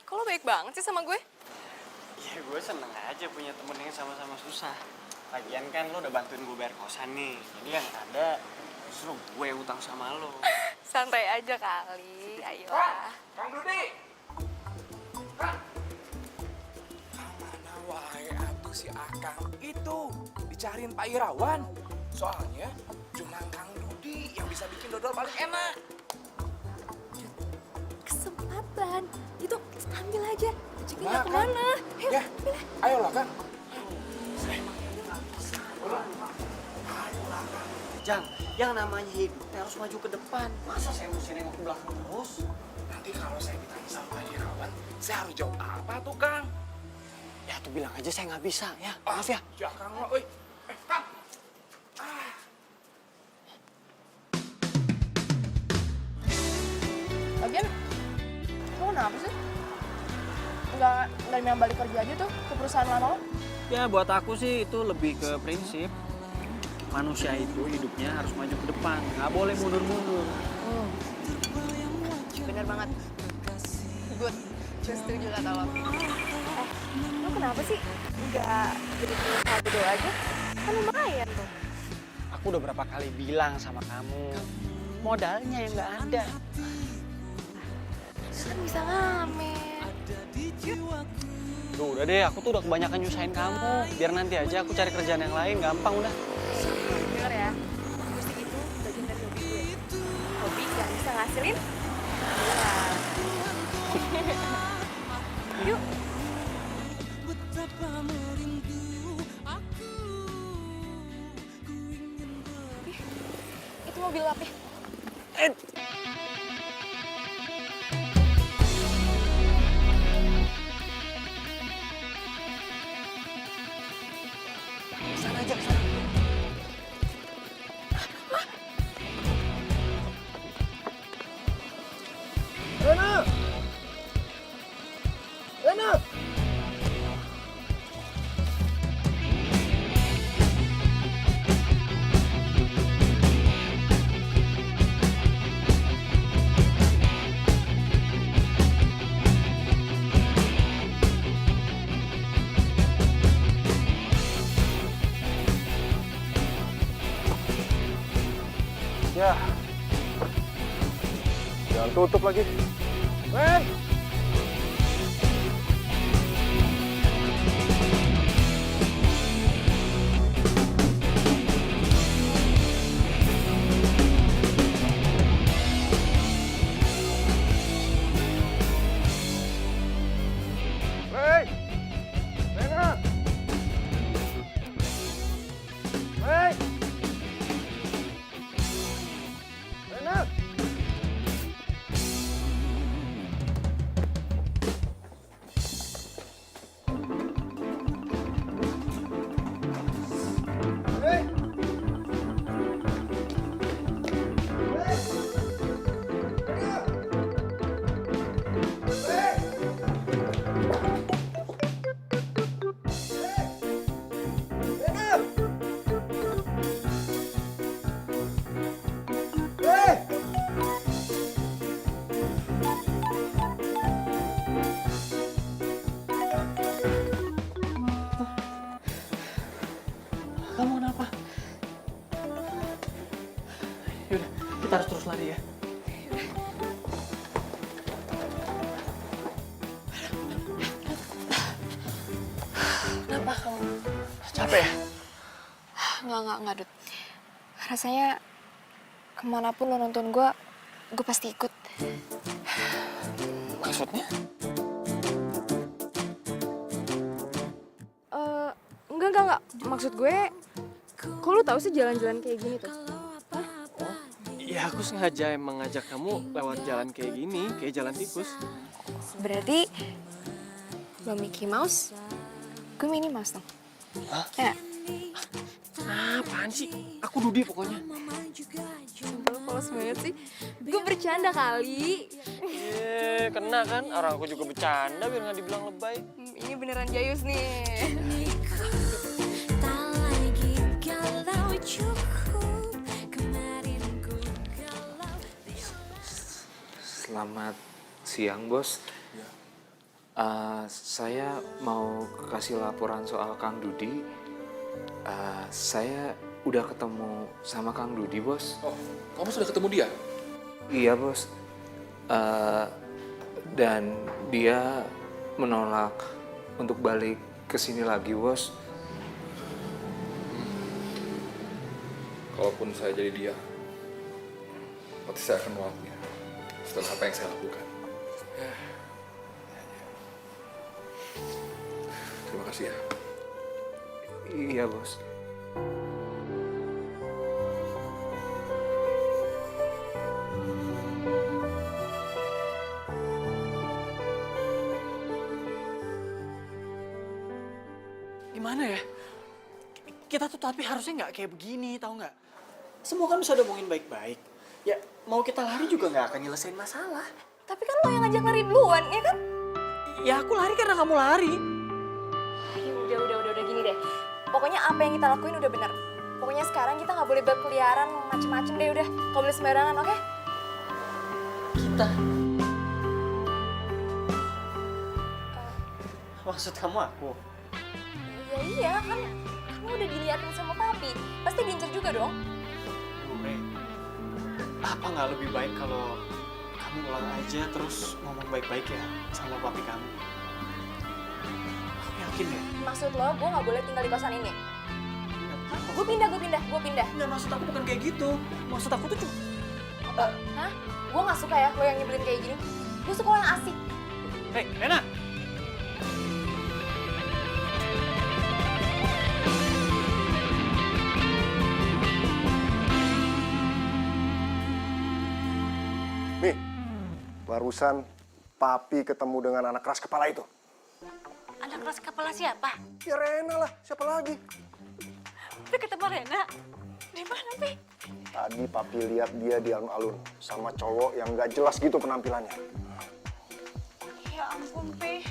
kok lo baik banget sih sama gue? Ya gue seneng aja punya temen yang sama-sama susah. Lagian kan lo udah bantuin gue bayar kosan nih. Jadi yang ada justru gue utang sama lo. Santai aja kali, ayolah. Kang Dudi! Mana wae atuh si Akang itu dicariin Pak Irawan. Soalnya cuma Kang Dudi yang bisa bikin dodol paling enak. Kesempatan, itu ambil aja. Rezekinya Nah, kemana? Ya, ayolah Kang. Jang, yang namanya hidup harus maju ke depan. Masa saya mesti nengok ke belakang terus? Nanti kalau saya ditanya sama Pak Irawan, saya harus jawab apa tuh Kang? Ya tuh bilang aja saya nggak bisa ya. Maaf ya. Ya Kang, oi. Kang. Lagian, lo kenapa sih? Nggak yang balik kerja aja tuh ke perusahaan lama lo? Ya buat aku sih itu lebih ke prinsip. Manusia itu hidupnya harus maju ke depan. Nggak boleh mundur-mundur. Bener banget. Good. Gue setuju kata lo. Lo kenapa sih nggak jadi pengusaha dodol aja? Kan lumayan tuh. Aku udah berapa kali bilang sama kamu. Modalnya yang nggak ada. Kan bisa ngamen. Duh, udah deh, aku tuh udah kebanyakan nyusahin kamu. Biar nanti aja aku cari kerjaan yang lain, gampang udah. Dengar ya, musik itu bagian dari hobi gue. Hobi yang bisa ngasilin uang. Yuk. Ih, itu mobil apa? Sana aja, sana. Rena! Rena! Ya. Jangan tutup lagi. Ren! Hey! Rena! Hey! Rena! Hey! Kamu kenapa? Yaudah, kita harus terus lari ya. Kenapa kamu? Capek ya? Nggak, Dut. Rasanya kemanapun lo nonton gue pasti ikut. Maksudnya? Enggak. Maksud gue, kok lo tahu sih jalan-jalan kayak gini tuh? Ya aku sengaja emang ngajak kamu lewat jalan kayak gini, kayak jalan tikus. Berarti lo Mickey Mouse, gue Minnie Mouse dong. Hah? Ya. Apaan sih? Aku Dudi pokoknya. Lo polos banget sih. Gue bercanda kali. Kena kan? Orang aku juga bercanda biar nggak dibilang lebay. Ini beneran jayus nih. Tak lagi galau cukup kemarin ku galau. Selamat siang, Bos. Saya mau kasih laporan soal Kang Dudi. Saya udah ketemu sama Kang Dudi, Bos. Oh, kamu sudah ketemu dia? Iya, Bos. Dan dia menolak untuk balik ke sini lagi, Bos. Kalaupun saya jadi dia, pasti saya akan menolaknya setelah apa yang saya lakukan. Terima kasih ya. Iya, Bos. Gimana ya? Kita tuh tapi harusnya nggak kayak begini, tau nggak? Semua kan bisa diomongin baik-baik. Ya, mau kita lari juga nggak akan nyelesain masalah. Tapi kan lo yang ngajak lari duluan, ya kan? Ya aku lari karena kamu lari. Udah gini deh. Pokoknya apa yang kita lakuin udah benar. Pokoknya sekarang kita nggak boleh berkeliaran macem-macem deh udah. Nggak boleh sembarangan, oke? Kita. Maksud kamu aku? Ya iya kan, kamu udah diliatin sama papi. Pasti diincer juga dong. Gue, apa nggak lebih baik kalau kamu ulang aja terus ngomong baik-baik ya sama papi kamu? Aku yakin deh. Maksud lo, gue nggak boleh tinggal di kosan ini? Gue pindah. Nggak, maksud aku bukan kayak gitu. Maksud aku tuh cuma... Hah? Gue nggak suka ya lo yang nyebelin kayak gini. Gue suka lo yang asik. Hei, Rena! Nih, barusan papi ketemu dengan anak keras kepala itu. Anak keras kepala siapa? Ya Rena lah, siapa lagi? Pi ketemu Rena. Di mana, Pi? Tadi papi lihat dia di alun-alun sama cowok yang nggak jelas gitu penampilannya. Ya ampun, Pi.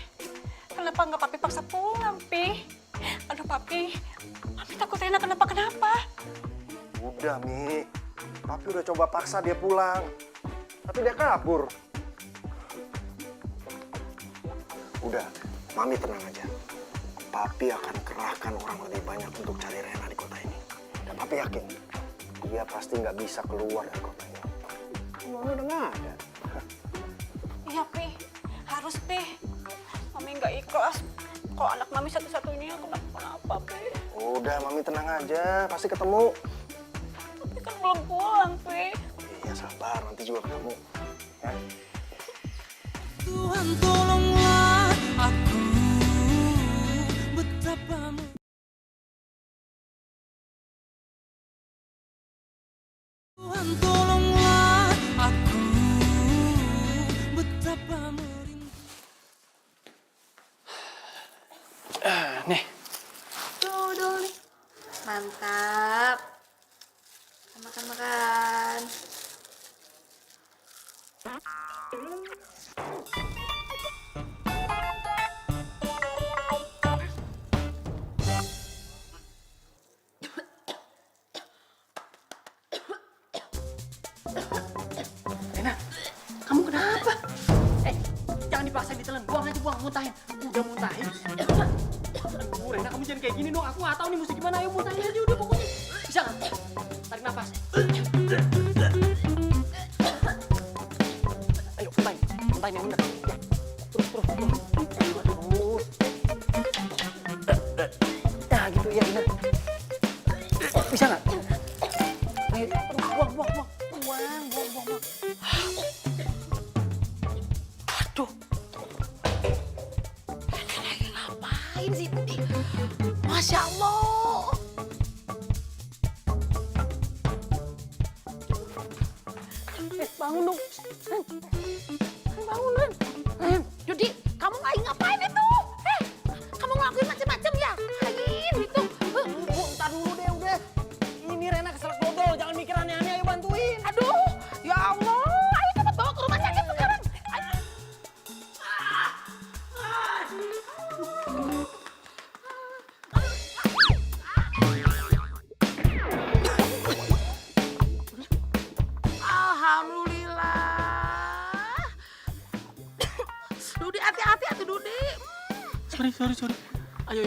Kenapa nggak papi paksa pulang, Pi? Aduh, papi. Papi takut Rena kenapa-kenapa. Udah, Mi. Papi udah coba paksa dia pulang. Tapi dia kabur. Udah, Mami tenang aja. Papi akan kerahkan orang lebih banyak untuk cari Rena di kota ini. Dan Papi yakin, dia pasti nggak bisa keluar dari kota ini. Uangnya udah nggak ada. Iya, Pi. Harus, Pi. Mami nggak ikhlas. Kalau anak Mami satu-satunya kenapa, Pi? Udah, Mami tenang aja, pasti ketemu. Tapi kan belum pulang, Pi. Iya, sabar, nanti juga ketemu. Ya. Tuhan tolonglah aku betapa Tuhan tolonglah aku betapa Nih, Tuh, nih. Mantap. Makan-makan. Rena, kamu kenapa? Jangan dipaksa ditelan, buang aja, buang, muntahin. Udah muntahin. Aduh, Rena, kamu jangan kayak gini dong. Aku nggak tahu nih mesti gimana. Ayo muntahin aja udah pokoknya. Bisa nggak? Tarik nafas. Ayo, muntahin. Muntahin yang bener. Ya. Terus. Aduh. Nah, gitu ya, Rena. Bisa nggak? Ayo, buang. Buang. Aduh. Lagi ngapain sih, Budi? Masya Allah. Bangun dong. Bangun, Ren. Judi, kamu lagi ngapain itu? Kamu ngelakuin macam-macam ya? Lain itu. Ntar dulu deh, udah. Ini Rena keselak dodol, jangan mikir aneh-aneh, ayo bantuin. Aduh, ya Allah. Ayo cepat bawa ke rumah sakit sekarang. Ayo. Alhamdulillah. Dudi, hati-hati atuh Dudi. Sorry. Ayo.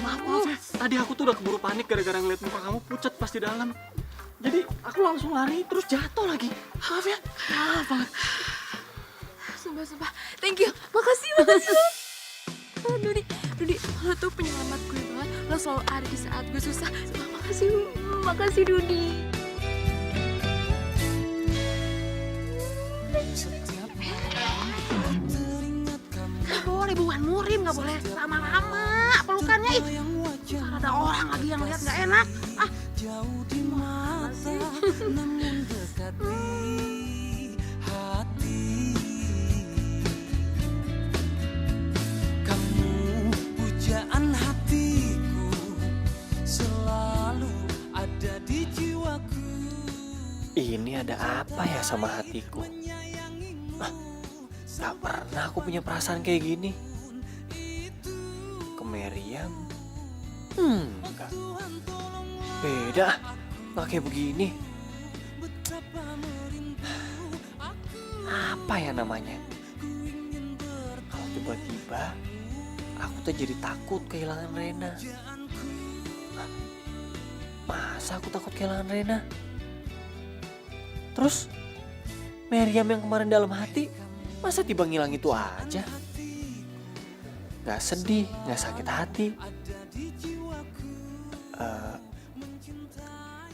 Maaf ya. Tadi aku tuh udah keburu panik gara-gara ngeliat muka kamu pucat pas di dalam. Jadi aku langsung lari terus jatuh lagi. Maaf ya. Maaf banget. Sumpah. Thank you. Makasih. Oh, Dudi, lo tuh penyelamat gue banget. Lo selalu ada di saat gue susah. Makasih Dudi. Gak boleh buan murim, gak boleh lama-lama pelukannya. Kalau ada orang lagi yang lihat gak enak. jauh di mata namun dekat di hati. Kamu pujaan hatiku, selalu ada di jiwaku. Ini ada apa ya sama hatiku? Gak pernah aku punya perasaan kayak gini. Ke Meriam? Enggak. Beda, gak kayak begini. Apa ya namanya? Kalau tiba-tiba aku tuh jadi takut kehilangan Rena. Masa aku takut kehilangan Rena? Terus Meriam yang kemarin dalam hati, masa tiba ngilang itu aja? Gak sedih, gak sakit hati.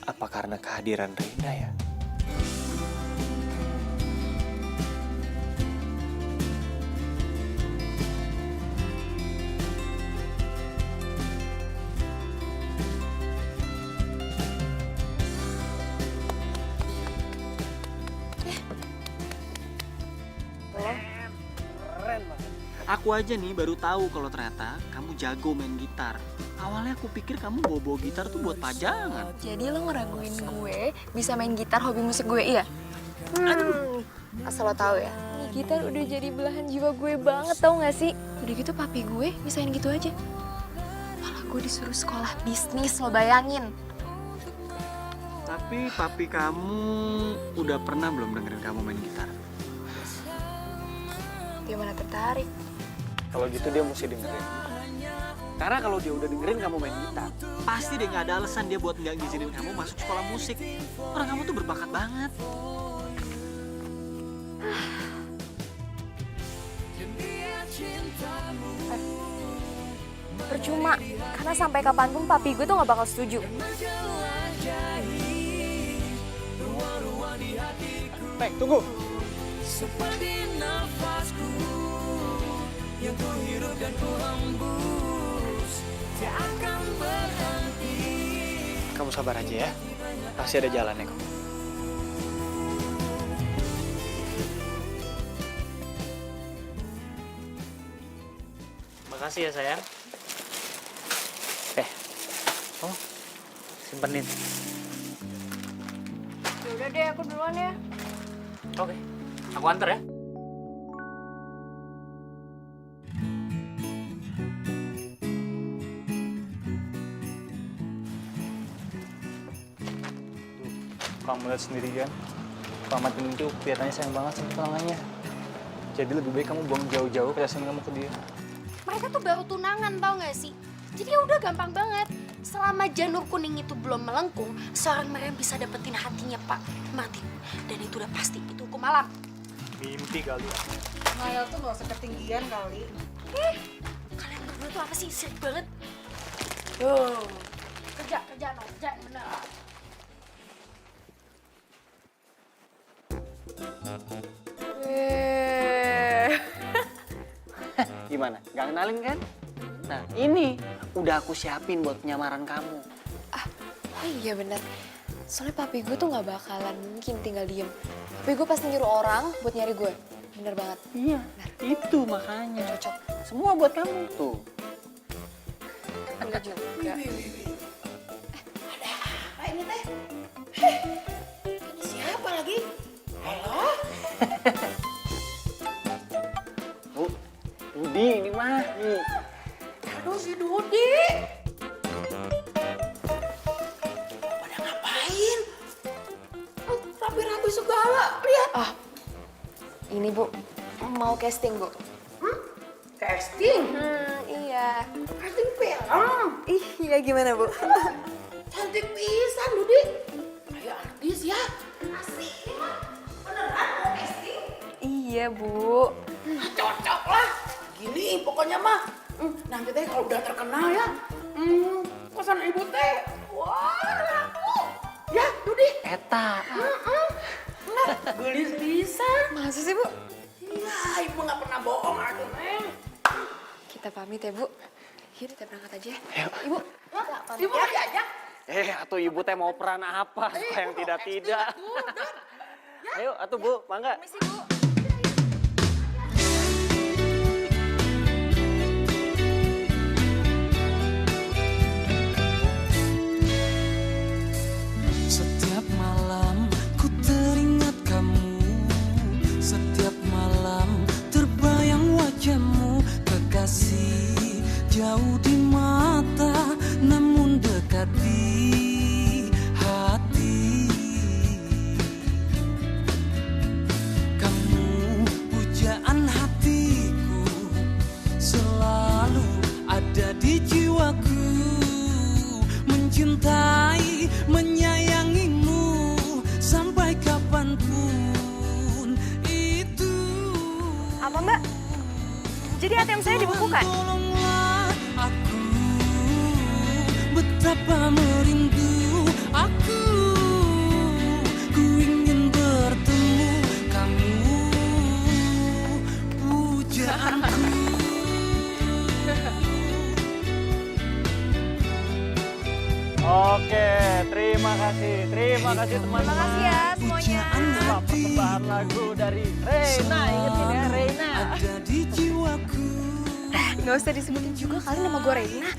Apa karena kehadiran Rena ya? Aku aja nih baru tahu kalau ternyata kamu jago main gitar. Awalnya aku pikir kamu bawa gitar tuh buat pajangan. Jadi lo ngeraguin gue bisa main gitar hobi musik gue, iya? Asal lo tahu ya, nih gitar udah jadi belahan jiwa gue banget, tau gak sih? Udah gitu papi gue misain gitu aja. Malah gue disuruh sekolah bisnis, lo bayangin. Tapi papi kamu udah pernah belum dengerin kamu main gitar? Dia mana tertarik. Kalau gitu dia mesti dengerin. Karena kalau dia udah dengerin kamu main gitar, pasti dia nggak ada alasan dia buat nggak ngizinin kamu masuk sekolah musik. Orang kamu tuh berbakat banget. Percuma, karena sampai kapanpun papi gue tuh gak bakal setuju. Peng, tunggu. Seperti nafasku yang ku hirup dan ku hembus, tak akan berhenti. Kamu sabar aja ya. Pasti ada jalannya kok. Makasih ya sayang. Oh, simpenin. Yaudah deh, aku duluan ya. Oke, aku antar ya. Kamu lihat sendiri kan, Pak Martin itu kelihatannya sayang banget sama tunangannya. Jadi lebih baik kamu buang jauh-jauh perasaan kamu ke dia. Mereka tuh baru tunangan, tau gak sih? Jadi ya udah gampang banget. Selama janur kuning itu belum melengkung, seorang mereka bisa dapetin hatinya Pak Martin. Dan itu udah pasti, itu hukum alam. Mimpi kali. Ngayal tuh gak usah ketinggian kali. Kalian berdua tuh apa sih? Sirik banget. Kerja, no, kerja, bener. Gimana? Gak kenalin kan? Nah, ini udah aku siapin buat penyamaran kamu. Oh iya bener. Soalnya papi gue tuh gak bakalan mungkin tinggal diem. Papi gue pasti nyuruh orang buat nyari gue. Bener banget. Iya, itu makanya. Cocok. Semua buat kamu. Tuh. Enggak juga. Apa ini teh? Ini siapa lagi? Halo? Bu, Dudi ini mah. Nih. Aduh si Dudi. Pada ngapain? Rapi-rapi segala, lihat. Ini Bu, mau casting Bu. Casting? Iya. Casting film? Iya gimana Bu? Cantik pisan, Dudi. Kayak artis ya. Asik ini mah. Beneran mau casting? Iya Bu. Cocok lah. Gini pokoknya mah. Nanti teh kalau udah terkenal ya. Pesan ibu teh. Wah, laku. Ya, Dudi. Eta. Gelis bisa. Masa sih Bu? Iya, ibu nggak pernah bohong atuh, Neng. Kita pamit ya Bu. Yuk kita berangkat aja ya. Ayo. Ibu, kita pamit Ibu ya. mau diajak? Atuh ibu teh mau peran apa? Suka yang tidak-tidak. Ayo, atuh Bu, mangga. Permisi Bu. Setiap malam ku teringat kamu, setiap malam terbayang wajahmu, kekasih jauh di mata namun dekat di hati. Kamu pujaan hatiku, selalu ada di jiwaku, mencintai, menyayangimu sampai kapanpun itu. Apa Mbak? Jadi ATM saya dibukukan? Tolonglah aku, betapa merindu aku, ku ingin bertemu kamu, pujaanku. Oke, terima kasih teman-teman. Terima kasih ya semuanya. Wah, persembahan lagu dari Reina, ingetin ya Reina. Ada di jiwaku. Gak usah disebutin juga kali nama gue Reina.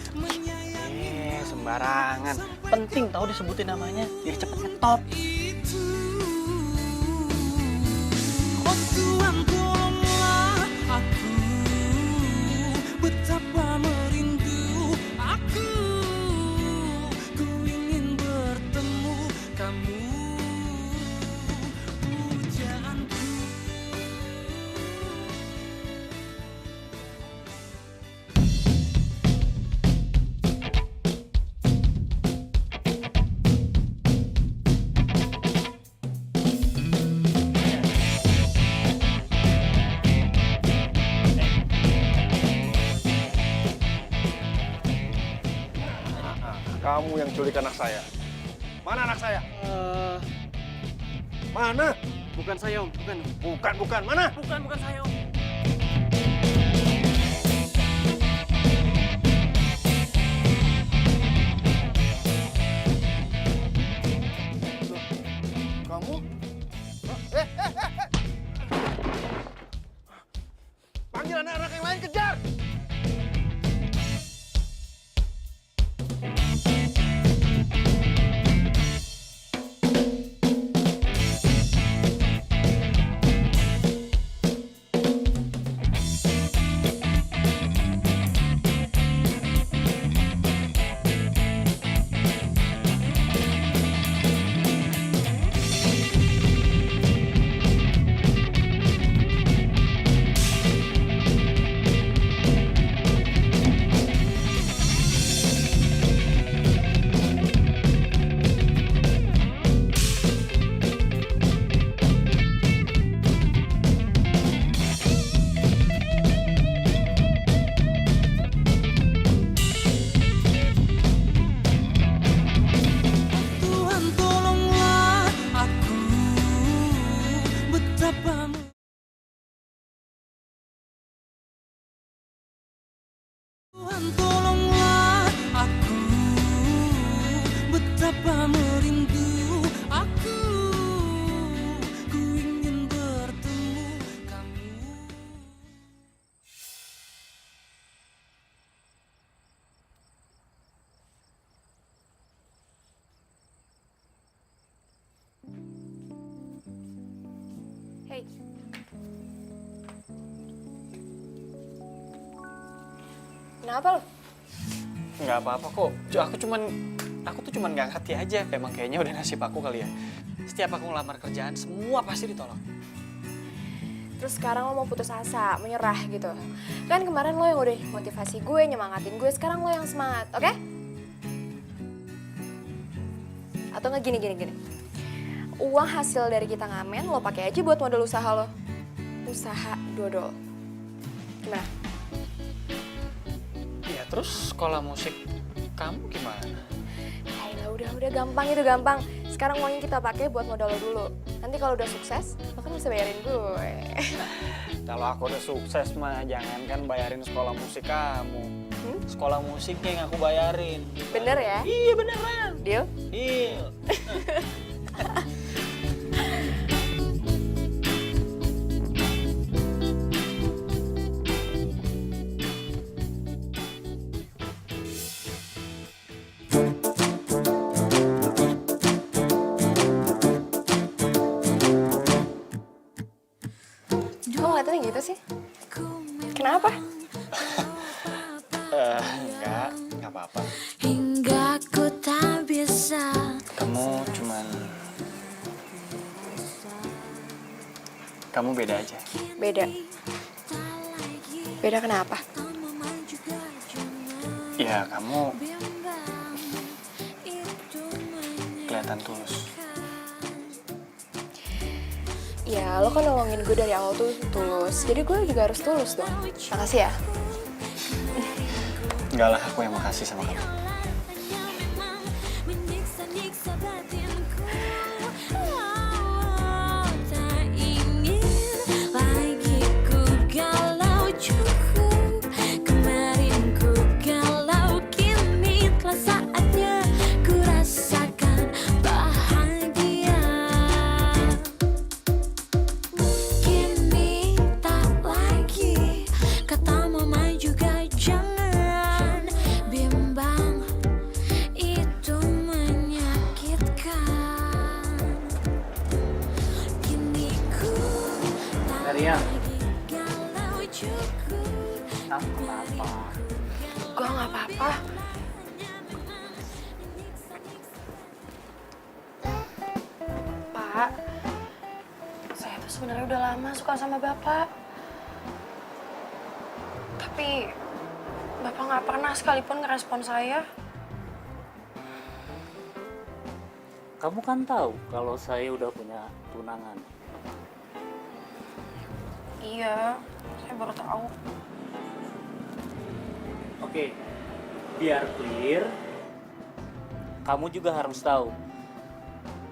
Sembarangan. Penting tahu disebutin namanya, biar cepet ngetop. Oh Tuhan tolonglah aku, betapa merindu aku, ku ingin bertemu kamu, pujaanku. kamu yang culik anak saya. Mana anak saya? Mana? Bukan saya, Om. Bukan. Mana? Bukan saya, Om. Kamu? Panggil anak-anak yang lain, kejar! Hey. Kenapa lo? Nggak apa-apa kok. Aku tuh cuman nggak ngerti aja. Emang kayaknya udah nasib aku kali ya. Setiap aku ngelamar kerjaan, semua pasti ditolak. Terus sekarang lo mau putus asa, menyerah gitu. Kan kemarin lo yang udah motivasi gue, nyemangatin gue, sekarang lo yang semangat, oke? Atau nggak gini. Uang hasil dari kita ngamen, lo pakai aja buat modal usaha lo. Usaha dodol. Gimana? Ya terus sekolah musik kamu gimana? Ayolah, udah gampang itu gampang. Sekarang uangnya kita pakai buat modal lo dulu. Nanti kalau udah sukses, lo kan bisa bayarin gue. Kalau aku udah sukses mah jangankan bayarin sekolah musik kamu. Sekolah musiknya yang aku bayarin. Bener ya? Iya beneran. Deal? Deal. Kok ngeliatinnya gitu sih? Kenapa? Nggak apa-apa. Hingga ku tak bisa. Kamu beda aja. Beda? Beda kenapa? Ya kamu kelihatan tulus. Ya lo kan nolongin gue dari awal tuh tulus. Jadi gue juga harus tulus dong. Makasih ya. Enggak lah, aku yang makasih sama kamu. Gue gak apa-apa. Pak, saya tuh sebenarnya udah lama suka sama Bapak. Tapi Bapak gak pernah sekalipun ngerespon saya. Kamu kan tahu kalau saya udah punya tunangan. Iya, saya baru tahu. Oke, biar clear, kamu juga harus tahu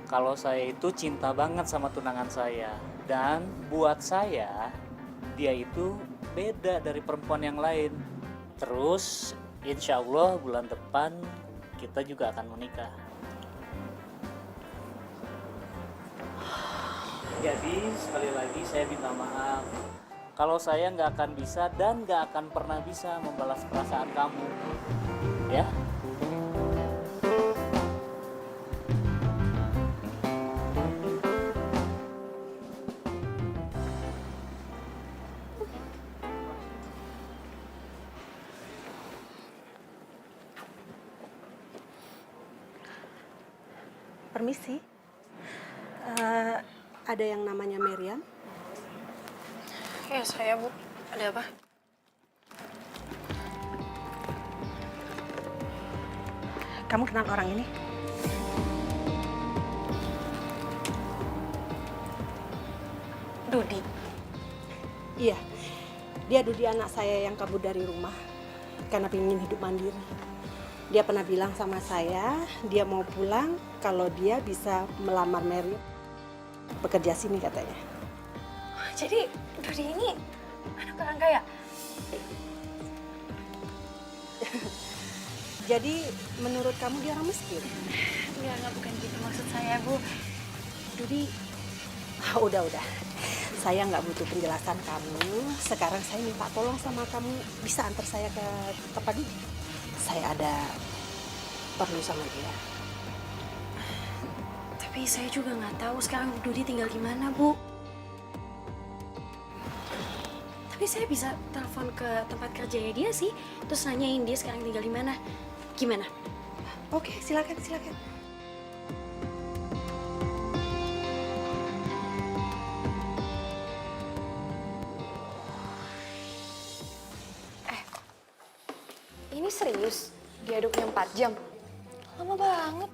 kalau saya itu cinta banget sama tunangan saya. Dan buat saya, dia itu beda dari perempuan yang lain. Terus, insya Allah bulan depan kita juga akan menikah. Jadi, sekali lagi saya minta maaf. Kalau saya nggak akan bisa dan nggak akan pernah bisa membalas perasaan kamu. Ya? Permisi, ada yang namanya Meriam? Ya, saya, Bu. Ada apa? Kamu kenal orang ini? Dudi. Iya, dia Dudi anak saya yang kabur dari rumah karena ingin hidup mandiri. Dia pernah bilang sama saya, dia mau pulang kalau dia bisa melamar Mary. Bekerja sini katanya. Jadi, Dudi ini anak orang kaya? Jadi, menurut kamu dia orang miskin? Enggak, bukan gitu maksud saya, Bu. Dudi, udah. Saya nggak butuh penjelasan kamu. Sekarang saya minta tolong sama kamu, bisa antar saya ke tempat Dudi. Saya ada perlu sama dia. Tapi saya juga nggak tahu sekarang Dudi tinggal di mana, Bu. Tapi saya bisa telepon ke tempat kerjanya dia sih, terus nanyain dia sekarang tinggal di mana. Gimana? Oke, silakan. Ini serius? Diaduknya 4 jam? Lama banget.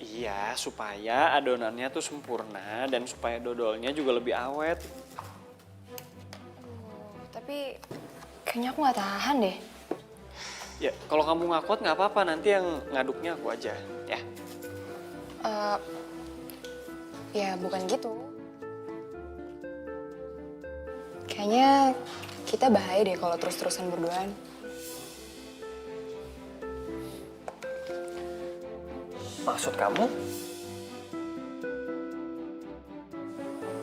Iya, supaya adonannya tuh sempurna dan supaya dodolnya juga lebih awet. Tapi kayaknya aku nggak tahan deh. Ya, kalau kamu nggak kuat nggak apa-apa, nanti yang ngaduknya aku aja, ya. Ya bukan gitu. Kayaknya kita bahaya deh kalau terus-terusan berduaan. Maksud kamu?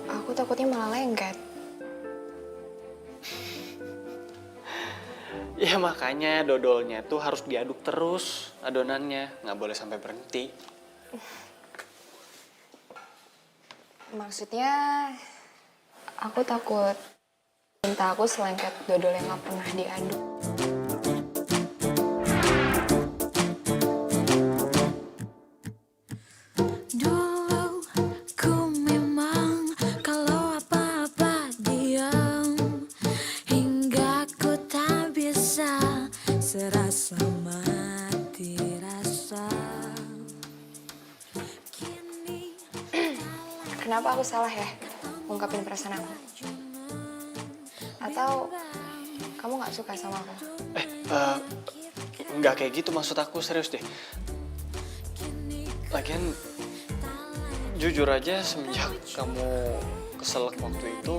Aku takutnya malah lengket. Ya makanya dodolnya tuh harus diaduk terus adonannya, nggak boleh sampai berhenti. Maksudnya, aku takut cinta aku selengket dodol yang gak pernah diaduk. Dulu ku memang kalau apa-apa diam, hingga ku tak bisa serasa mati rasa. Kenapa aku salah ya ungkapin perasaan aku? Atau kamu gak suka sama aku? Nggak kayak gitu maksud aku, serius deh. Lagian, jujur aja semenjak kamu keselak waktu itu,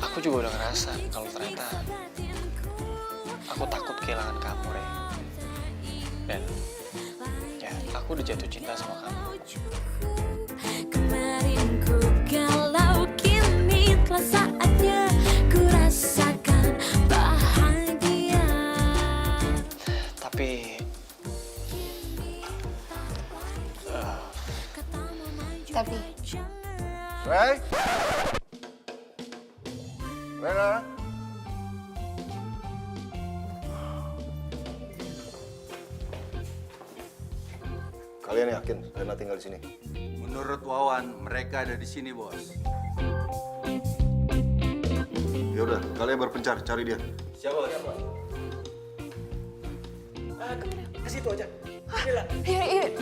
aku juga udah ngerasa kalau ternyata aku takut kehilangan kamu, Re. Dan ya, aku udah jatuh cinta sama kamu. Kemarin ku galau, kini telah saatnya ku rasakan bahagia. Tapi Ray? Rena? Kalian yakin Rena tinggal di sini? Menurut Wawan, mereka ada di sini, Bos. Ya udah, kalian berpencar cari dia. Siapa, Bos? Ke situ aja. Iya.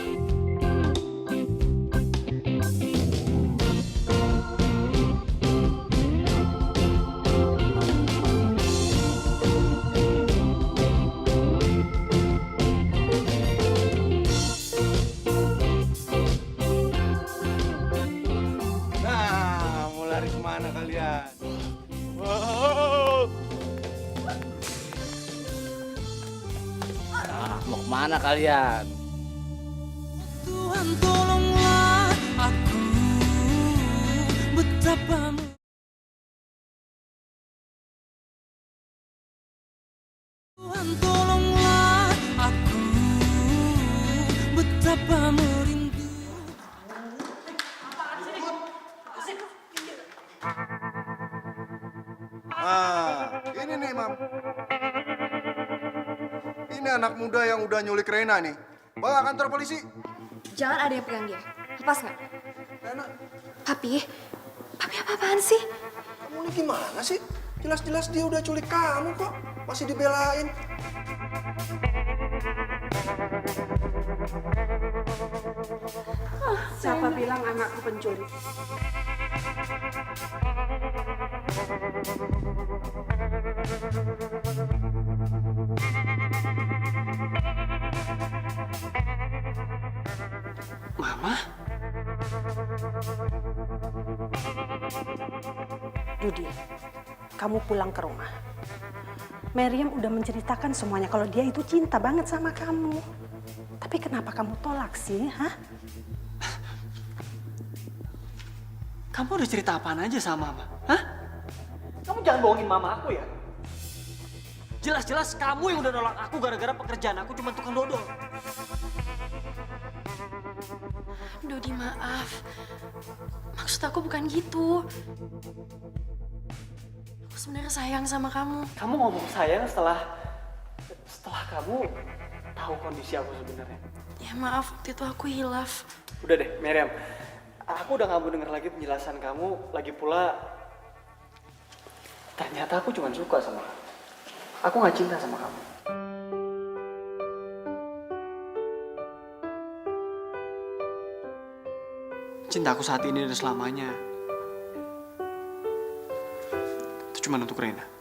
lari kemana kalian? Mau kemana kalian? Tuhan tolonglah aku betapa Tuhan tolonglah aku betapa merindu. Ini nih, Mam. Ini anak muda yang udah nyulik Rena nih. Bawa kantor polisi. Jangan ada yang pegang dia. Lepas nggak? Rena, Papi apa-apaan sih? kamu ini gimana sih? Jelas-jelas dia udah culik kamu kok. Masih dibelain. Siapa bilang anakku penculik? Mama? Dudi, kamu pulang ke rumah. Meriam udah menceritakan semuanya kalau dia itu cinta banget sama kamu. Tapi kenapa kamu tolak sih, hah? Kamu udah cerita apaan aja sama Mama? Hah? Kamu jangan bohongin Mama aku ya. Jelas-jelas kamu yang udah nolak aku gara-gara pekerjaan aku cuma tukang dodol. Dodi, maaf. Maksud aku bukan gitu. Aku sebenarnya sayang sama kamu. Kamu ngomong sayang setelah kamu tahu kondisi aku sebenarnya. Ya maaf, waktu itu aku hilaf. Udah deh, Miriam. Aku udah gak mau denger lagi penjelasan kamu. Lagi pula, ternyata aku cuma suka sama kamu. Aku gak cinta sama kamu. Cinta aku saat ini dan selamanya itu cuma untuk Rena.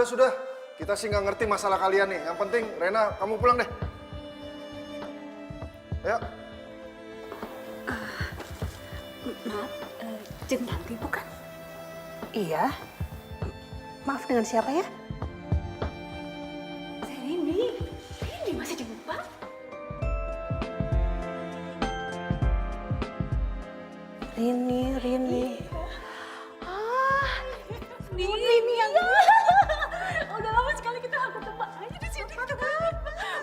Sudah. Kita sih nggak ngerti masalah kalian nih. Yang penting, Rena, kamu pulang deh. Ayo. Maaf, Jeng Tanti bukan? Iya. Maaf, dengan siapa ya? Rini masih di lupa? Rini. Rini yang udah lama sekali kita gak ketemu aja di sini.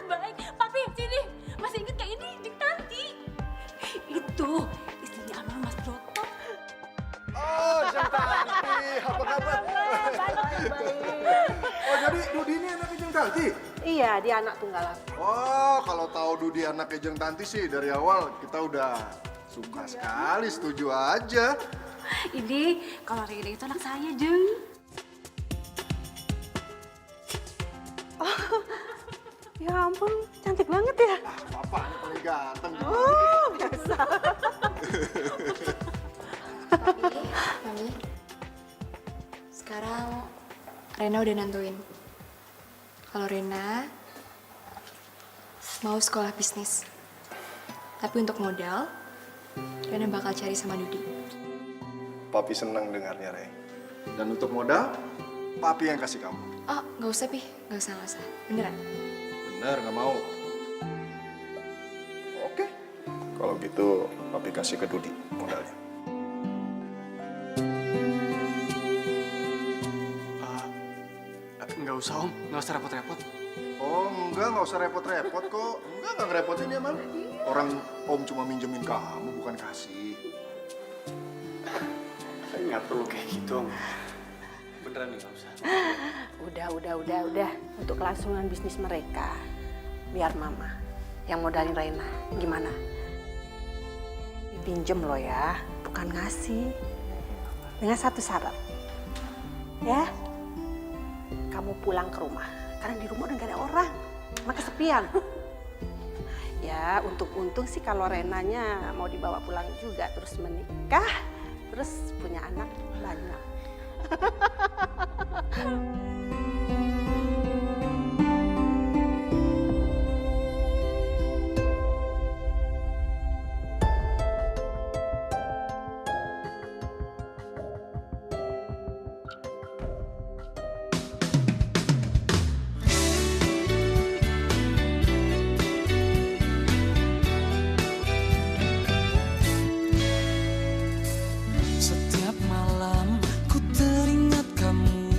Baik, Papi, sini. Masih inget kayak ini, Jeng Tanti. Itu istrinya almarhum Mas Broto. Oh, Jeng Tanti. Apa kabar? Oh, jadi Dudi ini anaknya Jeng Tanti? Iya, dia anak tunggal aku. Oh, kalau tahu Dudi anaknya Jeng Tanti sih dari awal kita udah suka sekali, setuju aja. Ini kalau Rini itu anak saya, Jeng. Ya ampun, cantik banget ya. Papa paling ganteng. Oh, biasa. Mami, sekarang Rena udah nentuin kalau Rena mau sekolah bisnis. Tapi untuk modal, Rena bakal cari sama Dudi. Papi senang dengarnya, Rey. Dan untuk modal, Papi yang kasih kamu. Oh, nggak usah, Pi. Nggak usah. Beneran. Bener, nggak mau. Oke. Kalau gitu, Papi kasih ke Dudi modalnya. Nggak usah, Om. Nggak usah repot-repot. Oh, nggak usah repot-repot kok. Nggak ngerepotin ya, Man. Orang Om cuma minjemin kamu, bukan kasih. Nggak perlu kayak gitu, Om. Beneran nih, nggak usah. Udah. Untuk kelangsungan bisnis mereka, biar Mama yang modalin Rena. Gimana? Dipinjem lo ya, bukan ngasih. Dengan satu syarat. Ya? Kamu pulang ke rumah. Karena di rumah udah gak ada orang. Maka kesepian. Ya, untung sih kalau Renanya mau dibawa pulang juga, terus menikah, terus punya anak banyak. Setiap malam ku teringat kamu,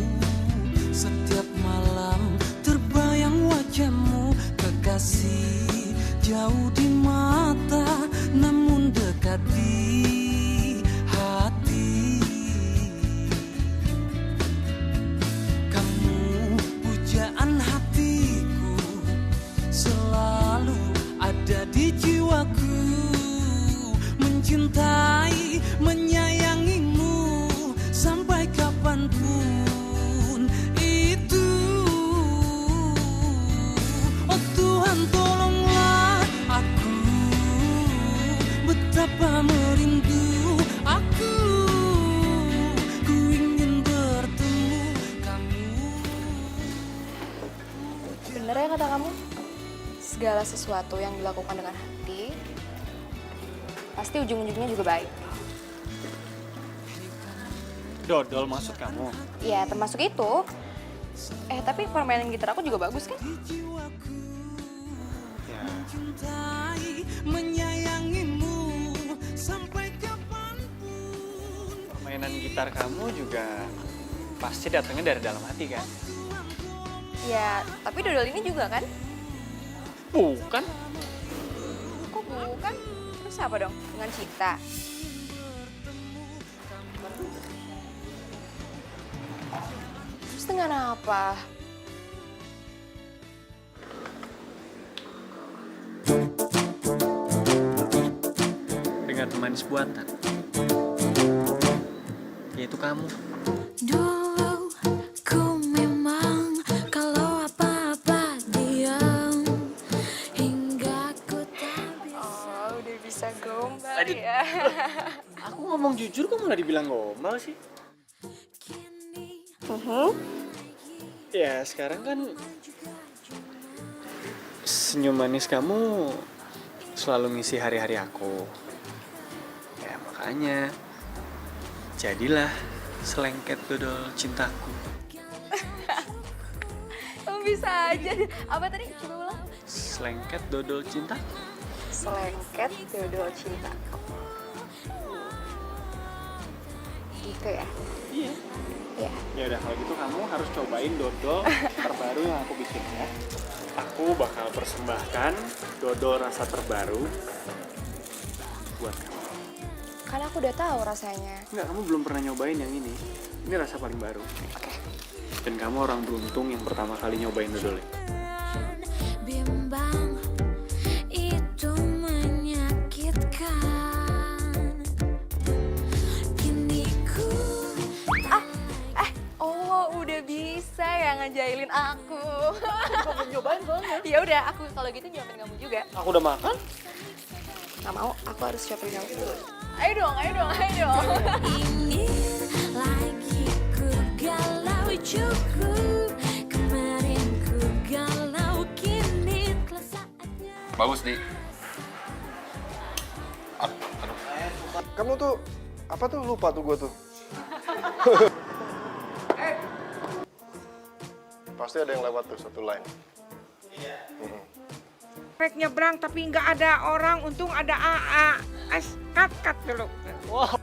setiap malam terbayang wajahmu, kekasih jauh di mata namun dekat di hati. Kamu pujaan hatiku, selalu ada di jiwaku, mencintai, menyayangimu sampai kapanpun itu. Oh Tuhan, tolonglah aku, betapa merindu aku, ku ingin bertemu kamu. Bener ya kata kamu? Segala sesuatu yang dilakukan dengan hati, pasti ujung-ujungnya juga baik. Dodol maksud kamu? Ya, termasuk itu. Tapi permainan gitar aku juga bagus kan? Ya, Mencintai, menyayangimu sampai kapanpun. permainan gitar kamu juga pasti datangnya dari dalam hati kan? Ya, tapi dodol ini juga kan? Bukan. Kok bukan? Terus apa dong? Dengan cinta? Terus dengan apa? Dengan pemanis buatan. Yaitu kamu. Dulu ku memang kalau apa-apa diam, hingga ku tak bisa. Oh, udah bisa gombal ya. Aku ngomong jujur kok malah dibilang gombal sih? Ya sekarang kan senyum manis kamu selalu ngisi hari-hari aku. Ya makanya jadilah selengket dodol cintaku. Kamu bisa aja. Apa tadi? Coba ulang. Selengket dodol cinta? Selengket dodol cinta. Gitu ya? Iya. Iya. Ya udah kalau gitu kamu harus cobain dodol terbaru yang aku bikin ya. Aku bakal persembahkan dodol rasa terbaru buat kamu. Karena aku udah tahu rasanya. Enggak, kamu belum pernah nyobain yang ini. Ini rasa paling baru. Oke. Dan kamu orang beruntung yang pertama kali nyobain dodol ini. Bimbang itu menyakitkan. Kini ku Udah bisa ya ngejailin aku. Kamu nyobain soalnya. Ya udah, aku kalau gitu nyuapin kamu juga. Aku udah makan. Gak mau, aku harus nyuapin kamu dulu. Ayo dong, ayo dong, ayo dong. ingin lagi ku galau cukup. Kemarin ku galau, kini telah saatnya. Bagus, Di. Kamu tuh, apa tuh lupa tuh gue tuh. Pasti ada yang lewat tuh satu line. Rek nyebrang tapi nggak ada orang, untung ada AA. Kat dulu. Wah,